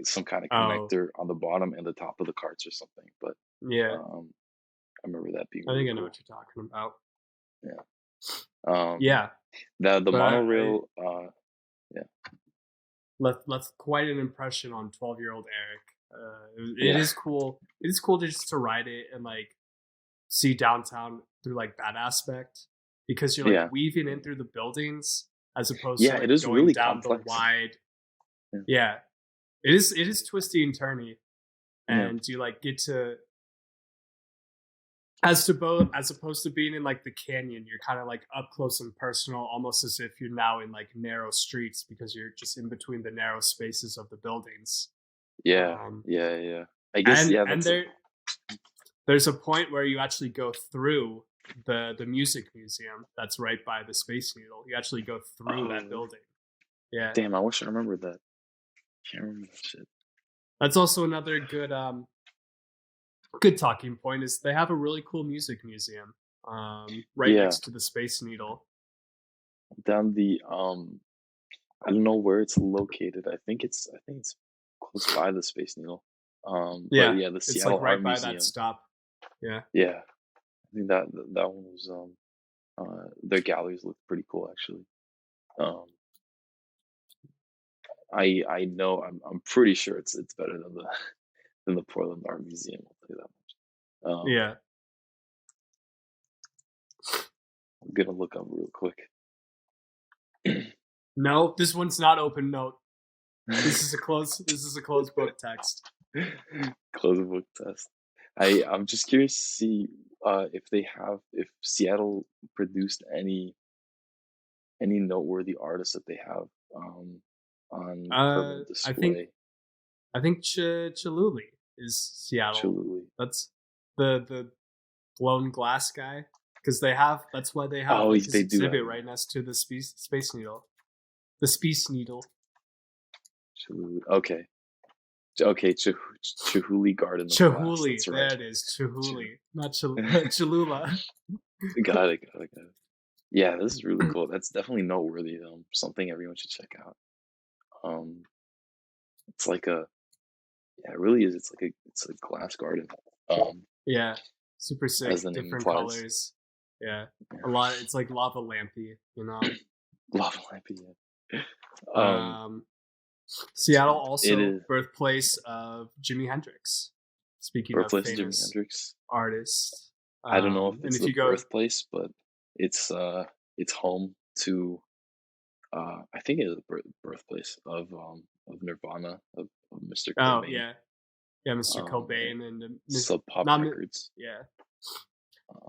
some kind of Oh, connector on the bottom and the top of the carts or something. But yeah. um, I remember that being I really think I know cool. what you're talking about. Yeah. Um, Yeah, the but I monorail. Yeah, left quite an impression on 12-year-old Eric. It yeah, is cool. It is cool just to ride it and like see downtown through like that aspect, because you're like yeah, weaving in through the buildings as opposed to yeah. It like is going really down the complex. wide. Yeah, Yeah, it is twisty and turny, yeah, and you like get to as opposed to being in like the canyon, you're kind of like up close and personal, almost as if you're now in like narrow streets because you're just in between the narrow spaces of the buildings. yeah, Um, yeah, yeah. I guess, and yeah. and there's a point where you actually go through the music museum that's right by the Space Needle. You actually go through that Oh, building. Yeah, damn! I wish I remembered that. Can't remember that shit. that's also another good talking point. Is they have a really cool music museum right Yeah, next to the Space Needle. down the I don't know where it's located. I think it's close by the Space Needle. But Yeah, yeah, the it's like Seattle Art right by that Museum. stop. Yeah. Yeah, I think that one was their galleries look pretty cool actually. Um, I know I'm pretty sure it's better than the than the Portland Art Museum. I'll tell you that much. Yeah. I'm gonna look up real quick. No, this one's not open note. This is a closed book text. Close the book test. I'm just curious to see if Seattle produced any noteworthy artists that they have on permanent I think display. Choluli is Seattle. Absolutely. That's the blown glass guy, because that's why they have Oh, like his they do have exhibit that. right next to the Space Needle. The Space Needle. Chihuly. Okay. Okay, Chihuly Garden of Glass. Chihuly. That's right. There it is. Chihu- Chihuly. Not Cholula. got it. Yeah, this is really cool. That's definitely noteworthy. Something everyone should check out. Um, it's like a yeah, it really is. It's a glass garden. Um, Yeah. Super as sick. the name Different implies. colors. Yeah. A Yeah. lot. It's like lava lampy, you know? Lava lamp. Yeah. Um, Um, Seattle it also is birthplace of Jimi Hendrix. Speaking of birthplace of Jimi famous Hendrix. artists, I don't know if and it's if the you go, birthplace, but it's home to I think it's the birthplace of Nirvana of Mr. oh Cobain. yeah, yeah, Mr. And Cobain and Sub Pop not Records. yeah,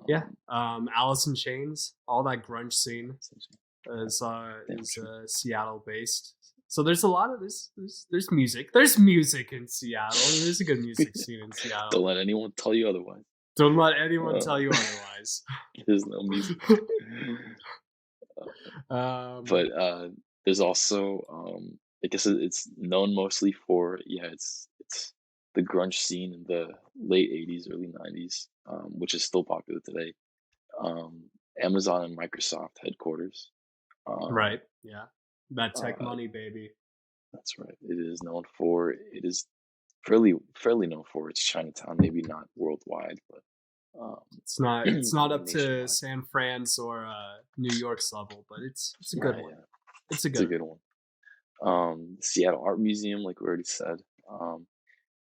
yeah, Um, Alice in Chains, all that grunge scene damn is true. Seattle based. So there's a lot of there's music. There's music in Seattle. There's a good music scene in Don't Seattle. let anyone tell you otherwise. Don't let anyone Uh, tell you otherwise. there's no music. um, But there's also I guess it's known mostly for it's the grunge scene in the late '80s, early '90s, which is still popular today. Amazon and Microsoft headquarters. Um, right, yeah, that tech uh, money, baby. that's right. It is fairly known for its Chinatown. Maybe not worldwide, but Um, It's not up to nationwide. San Fran's or New York's level, but it's a good Right, one. yeah, It's a it's a good good one. Seattle Art Museum, like we already said.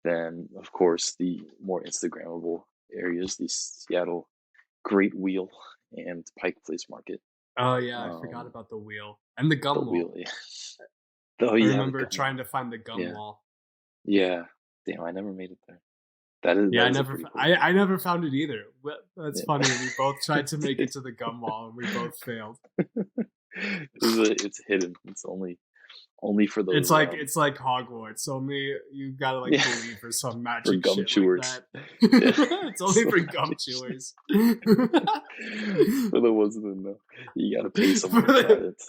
Then, of course, the more Instagrammable areas, the Seattle Great Wheel and Pike Place Market. Oh yeah, I forgot Um, about the wheel and the the gum wheel, wall. yeah. Oh I yeah, the remember gum trying wall. to find the gum Yeah, wall. yeah. Damn, I never made it there. That is a pretty cool place. I never found it either. That's Yeah. funny. We both tried to make it to the gum wall and we both failed. It's hidden. It's only for those It's like Hogwarts. Only you gotta like yeah believe for some for magic gum shit like chewers. that. Yeah, It's only so for gum magic shit. chewers. For the ones that know, you gotta pay For someone to try the- it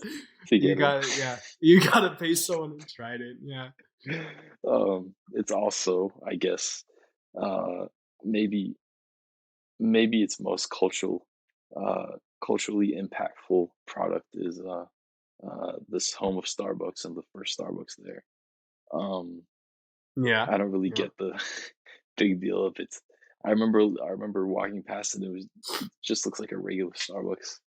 to you get them. got yeah. You gotta pay someone who tried it. Yeah. It's also, I guess, uh, maybe maybe its most uh, culturally impactful product is this home of Starbucks and the first Starbucks there. Um, Yeah. I don't really Yeah. get the big deal of it. I remember walking past it. It just looks like a regular Starbucks.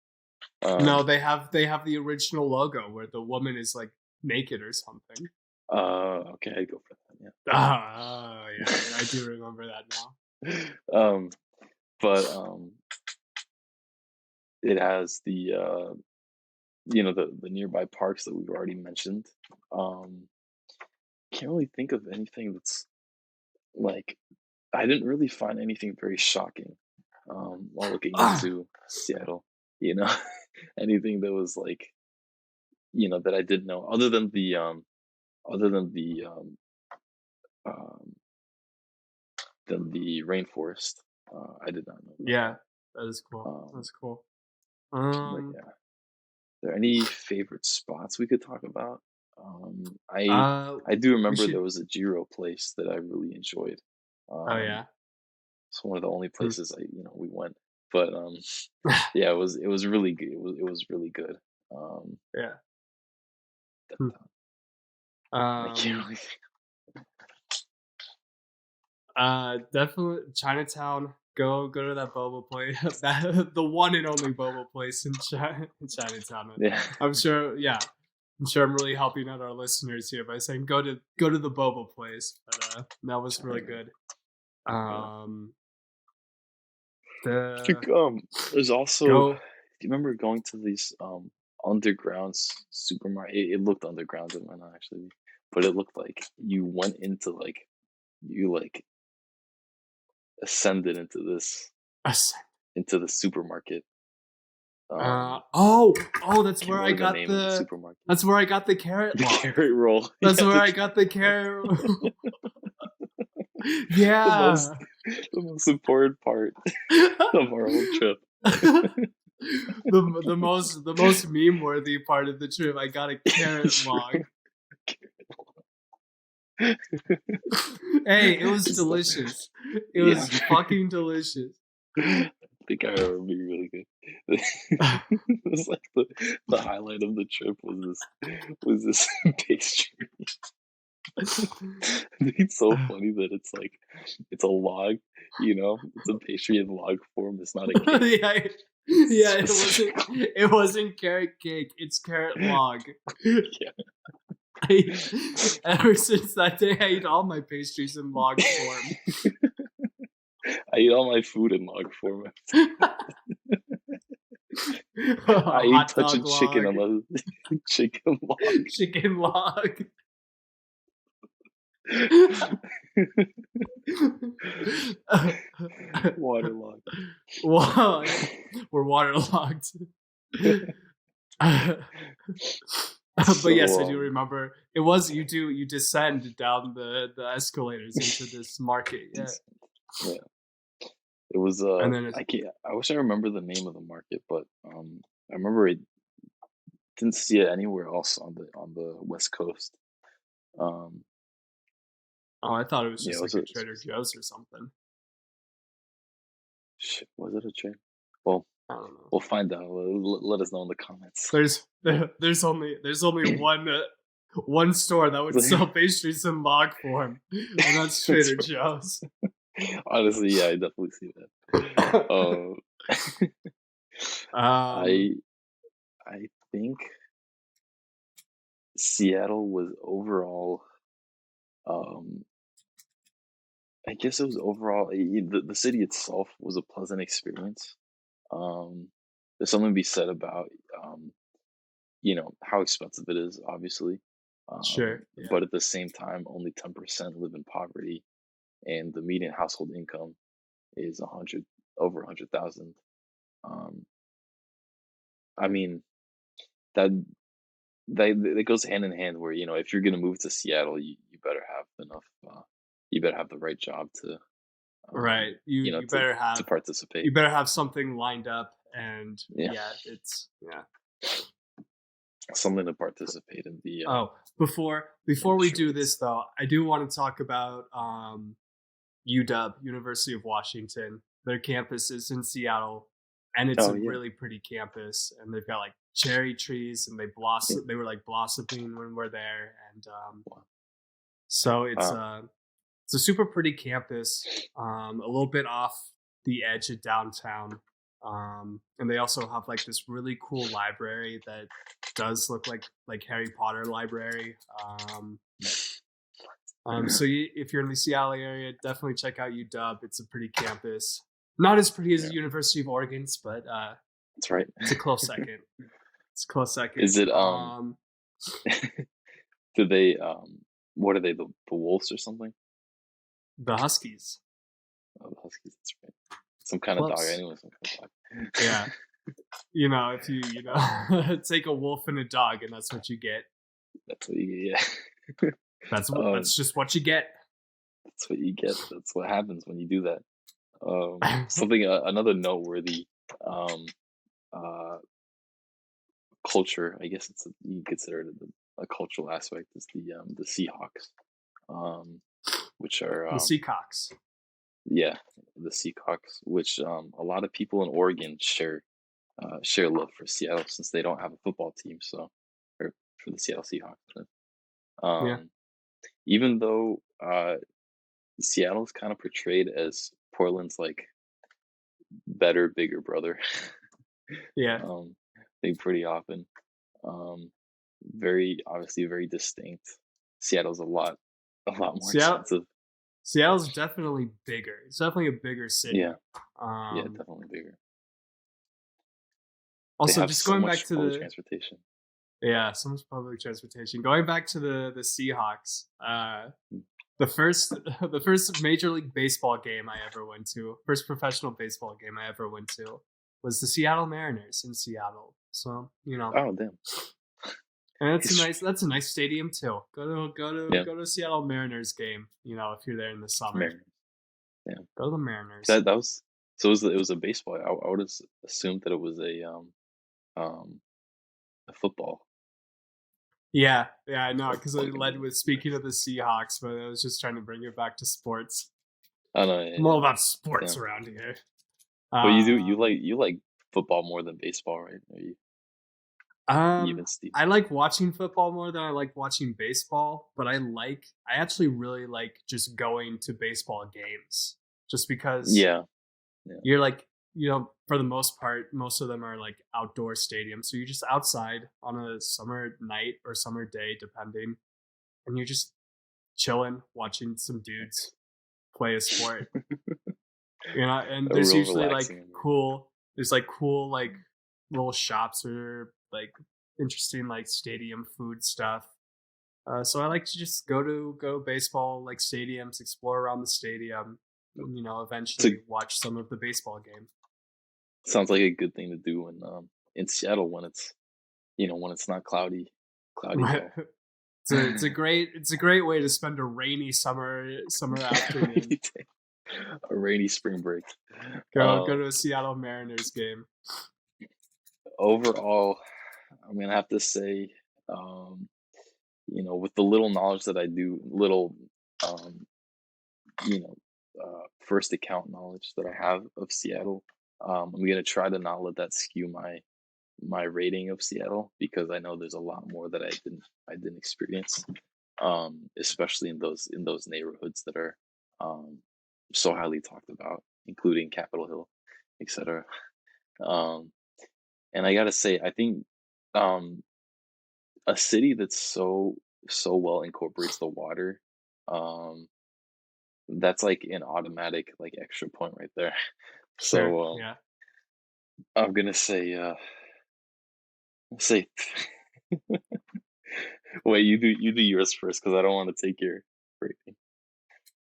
No, Um, they have the original logo where the woman is like naked or something. okay, I'd go for that. Ah, yeah, I do remember that now. Yeah. But it has the nearby parks that we've already mentioned. Um, can't really think of anything that's like I didn't really find anything very shocking while looking Ah, into Seattle. You know, anything that was like that I didn't know, other um, than the rainforest. I did not know about yeah, that. that is cool. Um, That's cool. but Um, yeah, are there any favorite spots we could talk about? uh, I do we remember there should. was a Giro place that I really enjoyed. Oh Um, yeah. it's one of the only Hmm. places we went. But yeah, it was really good. It was really good. Um, Yeah. that Hmm. time. I can't Um, really definitely Chinatown. Go to that boba place. That the one and only boba place in Chinatown. yeah. I'm sure. Yeah, I'm sure I'm really helping out our listeners here by saying go to the boba place. But that was really China. good. Yeah. Um, I the think there's also go. do you remember going to these underground supermarket? It looked underground, it might not actually be, but it looked like you went into you ascended into the supermarket. That's Can't where I remember the got name of the the supermarket. that's where I got the carrot The log. carrot roll. That's Yeah, where I got the carrot. the most Yeah. the most important part of our whole trip. The most meme worthy part of the trip. I got a carrot Sure. log. Hey, it was It's the, delicious. It yeah, was fucking delicious. I think I remember being really good. It was like the highlight of the trip was this pastry. I think it's so funny that it's a log, it's a pastry in log form. It's not a cake. Yeah, yeah. Specifically, It wasn't carrot cake. It's carrot log. yeah. Ever since that day, I eat all my pastries in log form. I eat all my food in log form. I ain't Hot touching dog chicken log, unless chicken log. chicken log. Water log. Wow, we're waterlogged. But yes, I So do remember. It was you descend down the escalators into this market. Yeah, yeah, it was and then it's I wish I remember the name of the market, but I remember it didn't see it anywhere else on the West Coast. Um, oh, I thought it was yeah, just like a Trader Joe's or something. shit, was it a chain? Well, I don't know. we'll find out. Let us know in the comments. There's only one store that would sell pastries in log form, and that's Trader Joe's. Honestly, yeah, I definitely see that. Uh, um, I I think Seattle was overall, um, I guess it was overall the city itself was a pleasant experience. Um, there's something to be said about, um, how expensive it is, obviously. sure, yeah, But at the same time, only 10% live in poverty, and the median household income is 100 over 100,000. Um, I mean, that that goes hand in hand where, if you're gonna move to Seattle, you better have enough, you better have the right job to, um, right. You you know, you to better to have participate. you better have something lined up, and Yeah, yeah, it's yeah. something to participate in the, Oh, before in before the we do streets. this though, I do want to talk about UW, University of Washington. Their campus is in Seattle, and it's Oh, a yeah. really pretty campus. And they've got like cherry trees, and they Yeah. blossom. They were like blossoming when we're there, and Wow. so Wow. it's a super pretty campus. A little bit off the edge of downtown, and they also have like this really cool library that does look like Harry Potter library. So if you're in the Seattle area, definitely check out UW. It's a pretty campus. Not as pretty as Yeah, the University of Oregon's, but that's right. it's a close second. It's a close second. Is it, do they, what are they, the wolves or something? The Huskies, Oh, the Huskies, that's right. Some kind of dog, close. anyway, some kind of dog. Yeah, if you take a wolf and a dog, and that's what you get. That's what you get, yeah. That's just what you get. That's what you get. That's what happens when you do that. Something, another noteworthy, um, uh, culture, I guess you can consider it a cultural aspect, is the Seahawks, um, which are, The Seacocks. yeah, the Seahawks, which, a lot of people in Oregon share love for Seattle since they don't have a football team, so, or for the Seattle Seahawks. Yeah, Um, Even though, Seattle's kind of portrayed as Portland's like better, bigger brother, yeah. I think pretty often. Um, Very obviously very distinct. Seattle's a lot more Seattle expensive. Seattle's definitely bigger. It's definitely a bigger Yeah, city. yeah, Um, definitely bigger. They Also, have just so going back much to public the transportation. yeah, so much public transportation. Going back to the Seahawks. Mm. The first the first Major League Baseball game I ever went to, first professional baseball game I ever went to, was the Seattle Mariners in Seattle. So Oh, damn. and History. that's a nice stadium too. Yeah, Go to a Seattle Mariners game. If you're there in the summer, Mariners. Yeah. go to the Mariners. That was so it was a baseball. I would have assumed that it was um a football. Yeah, I know because I Football led game. with speaking of the Seahawks, but I was just trying to bring it back to sports. Oh no, yeah, I'm yeah. all about sports Damn. around here. But you Um, like football more than baseball, right? Are you even Steve? I like watching football more than I like watching baseball, but I actually really like just going to baseball games just because Yeah, yeah. you're like, for the most part, most of them are like outdoor stadiums. So you're just outside on a summer night or summer day, depending, and you're just chilling, watching some dudes play a sport. And A there's real usually relaxing environment. there's like cool like little shops or like interesting like stadium food stuff. So I like to just go to baseball like stadiums, explore around the stadium, and, It's a eventually watch some of the baseball game. Sounds like a good thing to do in Seattle when it's not cloudy at Right. all. It's a great way to spend a rainy summer A afternoon. rainy day, a rainy spring break. Go Um, to a Seattle Mariners game. Overall, I'm gonna have to say, um, with the little knowledge that I do, um, first account knowledge that I have of Seattle, I'm gonna try to not let that skew my rating of Seattle because I know there's a lot more that I didn't experience, especially in those neighborhoods that are, um, so highly talked about. including Capitol Hill, etc. Um, and I gotta say, I think um, a city that's so well incorporates the water, um, that's like an automatic like extra point right there. Sure. So Yeah. I'm gonna say wait, you do yours first because I don't want to take your rating.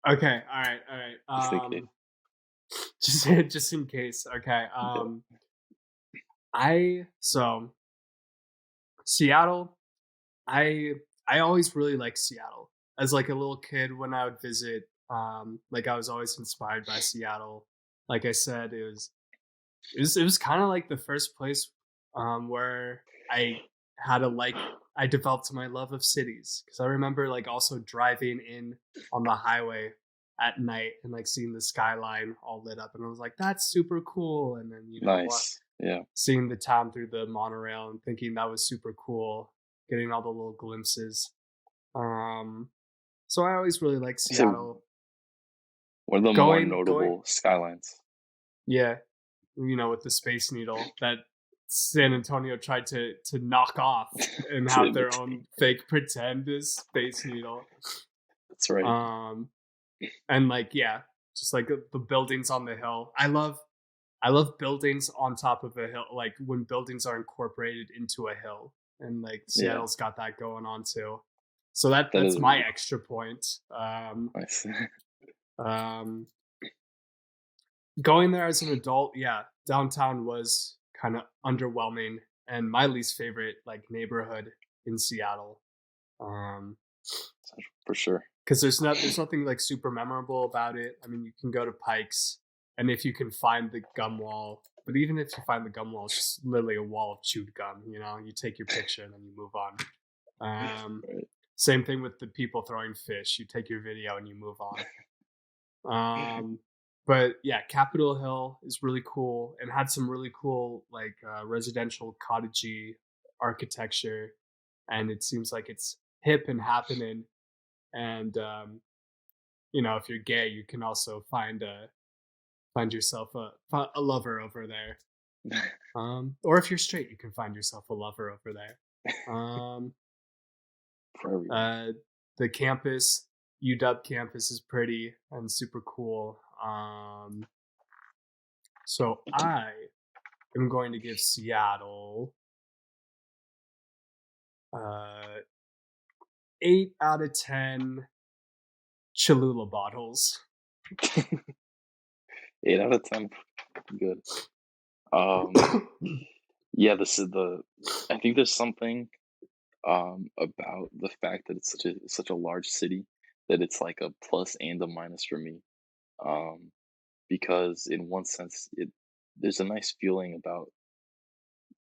Okay. All right. All right. Just in case. Just in case. Okay. Yeah. I so Seattle. I I always really liked Seattle as like a little kid when I would visit. Like I was always inspired by Seattle. Like I said, it was kind of like the first place where I developed my love of cities because I remember like also driving in on the highway at night and like seeing the skyline all lit up and I was like that's super cool and then Nice. Yeah. seeing the town through the monorail and thinking that was super cool, getting all the little glimpses. Um, so I always really like So Seattle. one of the more Going, notable skylines. yeah, with the Space Needle that San Antonio tried to knock off and To have their imitate. own fake pretend is Space Needle. That's right. Um, and like yeah, just like the buildings on the hill. I love buildings on top of a hill, like when buildings are incorporated into a hill, and like Yeah. Seattle's got that going on too. So that That that's is my really extra point. nice. Um, Going there as an adult, yeah, downtown was kind of underwhelming and my least favorite like neighborhood in Seattle. Um, For sure. because there's nothing like super memorable about it. I mean, you can go to Pikes, and if you can find the gum wall, but even if you find the gum wall, it's just literally a wall of chewed gum. You take your picture and then you move on. Um, Right. Same thing with the people throwing fish. You take your video and you move on. Um, but yeah, Capitol Hill is really cool and had some really cool like residential cottagey architecture, and it seems like it's hip and happening. And if you're gay, you can also find yourself a lover over there. Or if you're straight, you can find yourself a lover over there. Um, For everyone. uh, the campus, UW campus, is pretty and super cool. So I am going to give Seattle uh, 8 out of 10 Cholula bottles. 8 out of 10. Good. Um, yeah, this is the. I think there's something about the fact that it's such a large city that it's like a plus and a minus for me. Um, because in one sense, there's a nice feeling about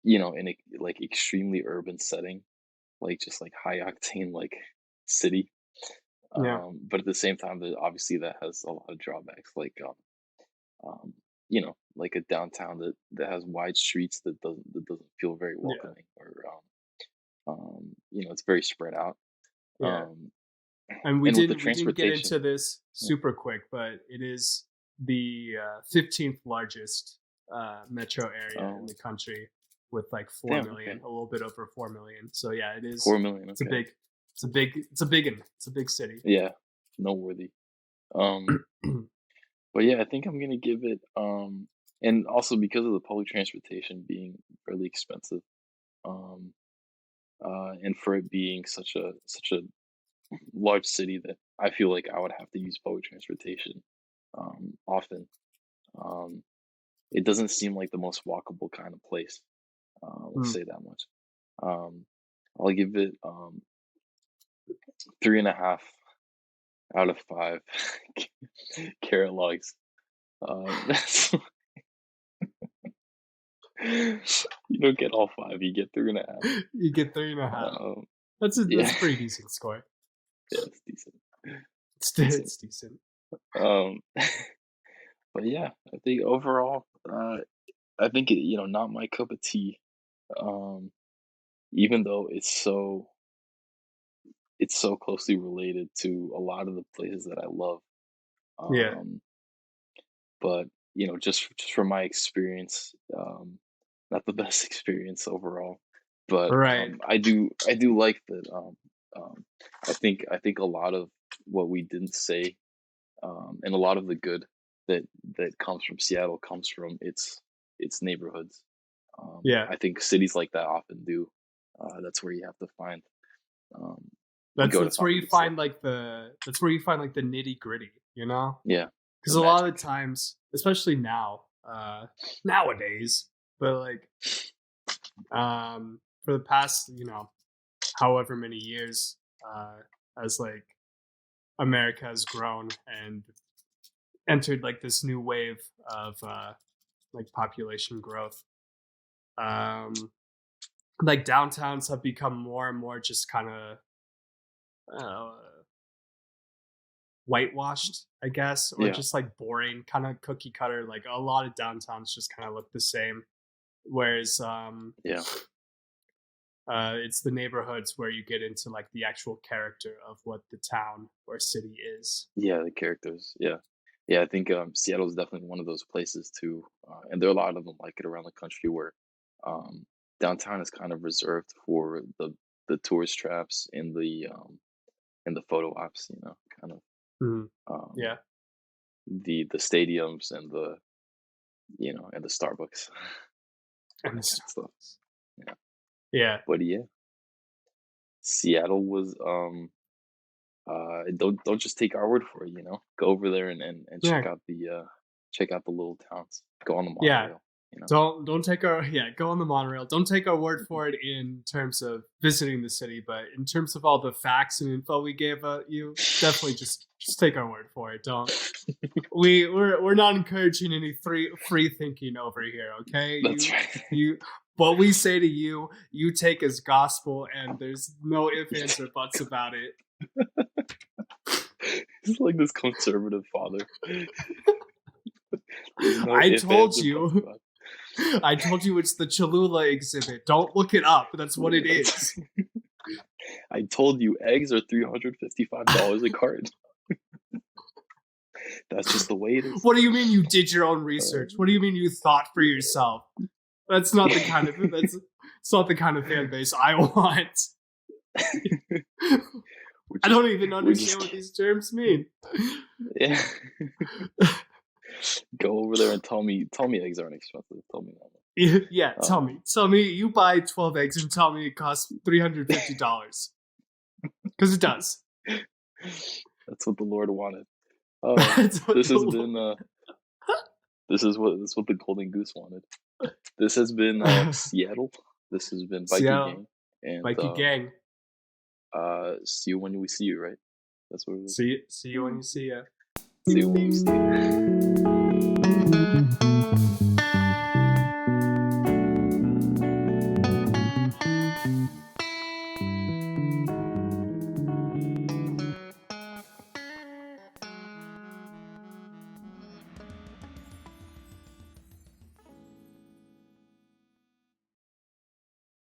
in a like extremely urban setting, like just like high octane like city. Yeah, But at the same time, obviously that has a lot of drawbacks, like like a downtown that has wide streets that doesn't feel very yeah, welcoming, or it's very spread out. yeah. Um, And we and with the didn't get transportation, into this yeah. super quick, but it is the 15th largest metro area in Oh, the country with like 4 damn. million, Okay, a little bit over 4 million. So yeah, it is. 4 million. It's a Okay, big. It's a big city. yeah, noteworthy. Um, but yeah, I think I'm gonna give it. And also because of the public transportation being fairly expensive. Um, and for it being such a large city that I feel like I would have to use public transportation often. Um, it doesn't seem like the most walkable kind of place. We'll Hmm. say that much. Um, I'll give it 3.5 out of 5 carrot logs. That's you don't get all 5; you get 3.5. You get 3.5. Um, That's yeah, a pretty decent score. yeah, it's decent, decent. It's decent. Um, but yeah, I think overall, I think not my cup of tea. Um, even though it's so closely related to a lot of the places that I love. Yeah. Um, but just from my experience, not the best experience overall, but Right. I do like that. Um, I think a lot of what we didn't say, and a lot of the good that comes from Seattle comes from its neighborhoods. Yeah. I think cities like that often do. That's where you have to find. Um, you That's go to that's where find you good stuff. find like the nitty gritty, you know? Yeah, Because the a lot of magic. the times, especially now, nowadays, but like for the past, however many years, uh, as like America has grown and entered like this new wave of like population growth. Um, like downtowns have become more and more just kind of uh, whitewashed, I guess, or Yeah, just like boring, kind of cookie cutter. Like a lot of downtowns just kind of look the same. Whereas yeah, it's the neighborhoods where you get into like the actual character of what the town or city is. yeah. The characters. Yeah, yeah. I think Seattle is definitely one of those places too, and there are a lot of them like it around the country where um, downtown is kind of reserved for the tourist traps and the photo ops. Kind of Mhm. um, Yeah, the stadiums and the Starbucks, and the that kind of stuff. Starbucks. Yeah, Yeah, but yeah, Seattle was don't just take our word for it. Go over there and yeah, check out the little towns. Go on the yeah. monorail. You know. Don't take our yeah, go on the monorail. Don't take our word for it in terms of visiting the city, but in terms of all the facts and info we gave you, definitely just take our word for it. Don't we're not encouraging any free thinking over here, okay? That's You right. you what we say to you, you take as gospel, and there's no ifs, ands, or buts about it. He's like this conservative father. There's no I ifs, ands, told or buts you. about I told you it's the Cholula exhibit. Don't look it up. That's what it it. is. I told you eggs are $355 a carton. That's just the way it is. What do you mean you did your own Uh, research? What do you mean you thought for yourself? That's not the kind of that's it's not the kind of fan base I want. we're I just don't even we're understand just what these terms mean. yeah. Go over there and tell me eggs aren't expensive. Tell me that. Yeah, Um, tell me you buy 12 eggs and tell me it costs $350 because it does. that's what the Lord wanted. That's what This the has Lord. been this is what the golden goose wanted. This has been Seattle. This has been Bikey Seattle, Gang, and Mikey gang. see you when we see you. Right? That's what it is. See you when you see ya. See you when we see you.